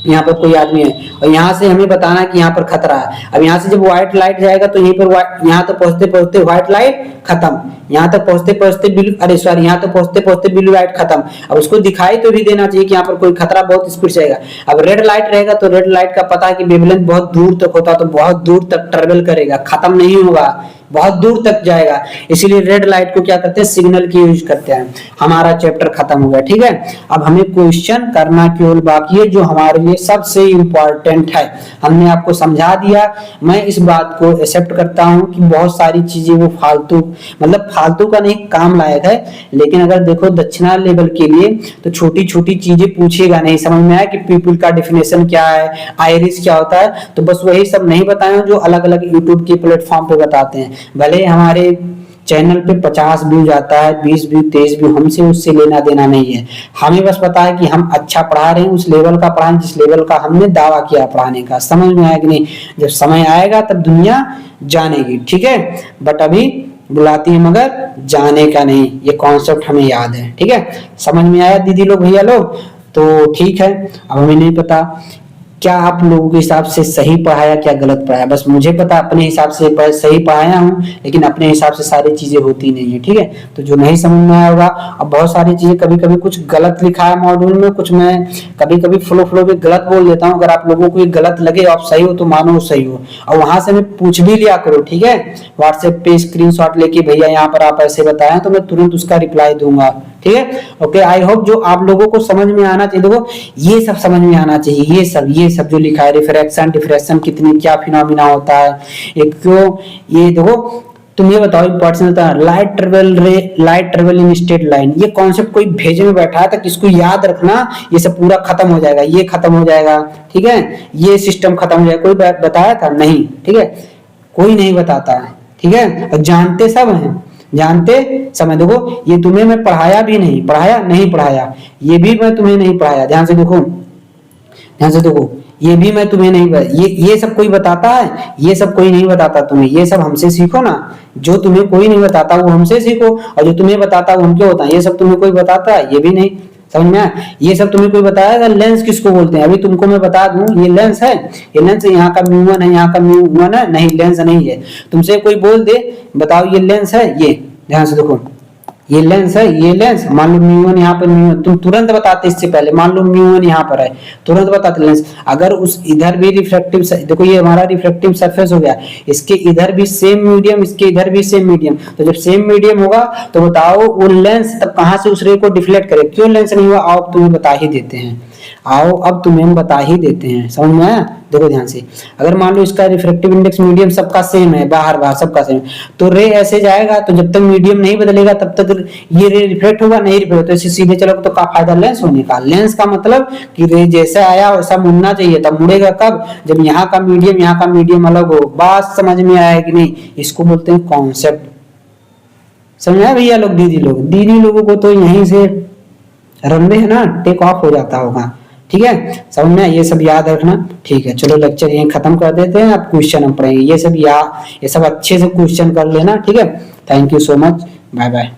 यहाँ पर कोई आदमी है और यहाँ से हमें बताना है कि यहाँ पर खतरा है। अब यहाँ से जब व्हाइट लाइट जाएगा तो यहीं पर यहाँ तक पहुंचते पहुंचते व्हाइट लाइट खत्म, यहाँ तक पहुंचते पहुंचते ब्लू, अरे सॉरी, यहाँ तक पहुंचते पहुंचते ब्लू लाइट खत्म। अब उसको दिखाई तो भी देना चाहिए कि यहाँ पर कोई खतरा, बहुत स्पीड जाएगा। अब रेड लाइट रहेगा तो रेड लाइट का पता है कि वेवलेंथ बहुत दूर तक होता है, तो बहुत दूर तक ट्रेवल करेगा, खत्म नहीं होगा, बहुत दूर तक जाएगा, इसीलिए रेड लाइट को क्या करते हैं, सिग्नल की यूज करते हैं। हमारा चैप्टर खत्म हो गया, ठीक है। अब हमें क्वेश्चन करना केवल बाकी है, जो हमारे लिए सबसे इंपॉर्टेंट है। हमने आपको समझा दिया, मैं इस बात को एक्सेप्ट करता हूं कि बहुत सारी चीजें वो फालतू, मतलब फालतू का नहीं, काम लायक है, लेकिन अगर देखो दक्षिणा लेवल के लिए तो छोटी छोटी चीजें पूछेगा नहीं। समझ में आया कि पीपल का डेफिनेशन क्या है, आयरिस क्या होता है, तो बस वही सब नहीं बताए जो अलग अलग यूट्यूब के प्लेटफॉर्म पे बताते हैं। भले हमारे चैनल पे 50 व्यूज आता है, 20 व्यू, 23 व्यू, हमसे उससे लेना देना नहीं है। हमें बस पता है कि हम अच्छा पढ़ा रहे हैं, उस लेवल का पढ़ाएं जिस लेवल का हमने दावा किया पढ़ाने का। समझ में आया कि नहीं? जब समय आएगा तब दुनिया जानेगी, ठीक है। बट अभी बुलाती है मगर जाने का नहीं, ये कॉन्सेप्ट हमें याद है, ठीक है। समझ में आया दीदी लोग, भैया लोग? तो ठीक है। अब हमें नहीं पता क्या आप लोगों के हिसाब से सही पढ़ाया क्या गलत पढ़ाया, बस मुझे पता अपने हिसाब से सही पढ़ाया हूँ, लेकिन अपने हिसाब से सारी चीजें होती नहीं है, ठीक है। तो जो नहीं समझ में आया होगा, अब बहुत सारी चीजें कभी कभी कुछ गलत लिखा है मॉड्यूल में, कुछ मैं कभी कभी फ्लो पे गलत बोल देता हूँ। अगर आप लोगों को गलत लगे, आप सही हो तो मानो सही हो, और वहां से मैं पूछ भी लिया करो, ठीक है। व्हाट्सएप पे स्क्रीनशॉट लेके, भैया यहाँ पर आप ऐसे बताए, तो मैं तुरंत उसका रिप्लाई दूंगा, ठीक है। ओके, आई होप जो आप लोगों को समझ में आना चाहिए, देखो ये सब समझ में आना चाहिए, ये सब जो लिखा है, रिफ्रैक्शन, डिफ्रैक्शन, कितनी क्या फिनोमिना होता है, एक क्यों, ये देखो तुम ये बताओ, इंपॉर्टेंट होता है light travel in straight line. ये कॉन्सेप्ट कोई भेजे में बैठा है तो किसको याद रखना, ये सब पूरा खत्म हो जाएगा, ये खत्म हो जाएगा, ठीक है, ये सिस्टम खत्म हो जाएगा। कोई बताया था? नहीं, ठीक है, कोई नहीं बताता है, ठीक है। और जानते सब हैं, जानते समय, देखो ये तुम्हें मैं पढ़ाया भी नहीं, पढ़ाया, ये भी मैं तुम्हें नहीं पढ़ाया, ध्यान से देखो, ये भी मैं तुम्हें नहीं, ये सब कोई बताता है? ये सब कोई नहीं बताता तुम्हें, ये सब हमसे सीखो ना। जो तुम्हें कोई नहीं बताता वो हमसे सीखो, और जो तुम्हें बताता वो हमसे होता है। ये सब तुम्हें कोई बताता है? ये भी नहीं। समझ में आया? ये सब तुम्हें कोई बताया? लेंस किसको बोलते हैं? अभी तुमको मैं बता दूं, ये लेंस है, ये लेंस है, यहाँ का म्यू1 है, यहाँ का म्यू1 है, नहीं लेंस नहीं है। तुमसे कोई बोल दे, बताओ ये लेंस है, ये ध्यान से देखो, ये लेंस है, ये लेंस मान लो म्यू1 यहाँ पर म्यू1 तुम तुरंत बताते इससे पहले, मान लो म्यू1 यहाँ पर है, तुरंत बताते लेंस। अगर उस इधर भी रिफ्रैक्टिव, देखो ये हमारा रिफ्रैक्टिव सरफेस हो गया, इसके इधर भी सेम मीडियम, इसके इधर भी सेम मीडियम, तो जब सेम मीडियम होगा तो बताओ वो लेंस तब कहां से उस रे को डिफ्लेक्ट करे, क्यों लेंस नहीं हुआ? आओ तुम्हें बता ही देते हैं, आओ अब तुम्हें हम बता ही देते हैं, समझ में आया? देखो ध्यान से, अगर मान लो इसका रिफ्रैक्टिव इंडेक्स मीडियम सबका सेम है, बाहर बाहर सबका सेम, तो रे ऐसे जाएगा, तो जब तक मीडियम नहीं बदलेगा तब तक ये रे रिफ्लेक्ट होगा नहीं रिफ्लेक्ट, तो ऐसे सीधे चलोगे तो का फायदा लेंस होने का। लेंस का मतलब कि रे जैसा आया वैसा मुड़ना चाहिए, तब मुड़ेगा कब? जब यहाँ का मीडियम अलग हो। बात समझ में आया कि नहीं? इसको बोलते हैं कॉन्सेप्ट। समझ आया भैया लोग? दीदी लोगों को तो यहीं से रनवे है ना, टेक ऑफ हो जाता होगा। ठीक है, समझ में? ये सब याद रखना। ठीक है, चलो लेक्चर यहीं खत्म कर देते हैं, अब क्वेश्चन हम पढ़ेंगे। ये सब अच्छे से क्वेश्चन कर लेना। ठीक है, thank you so much, bye bye.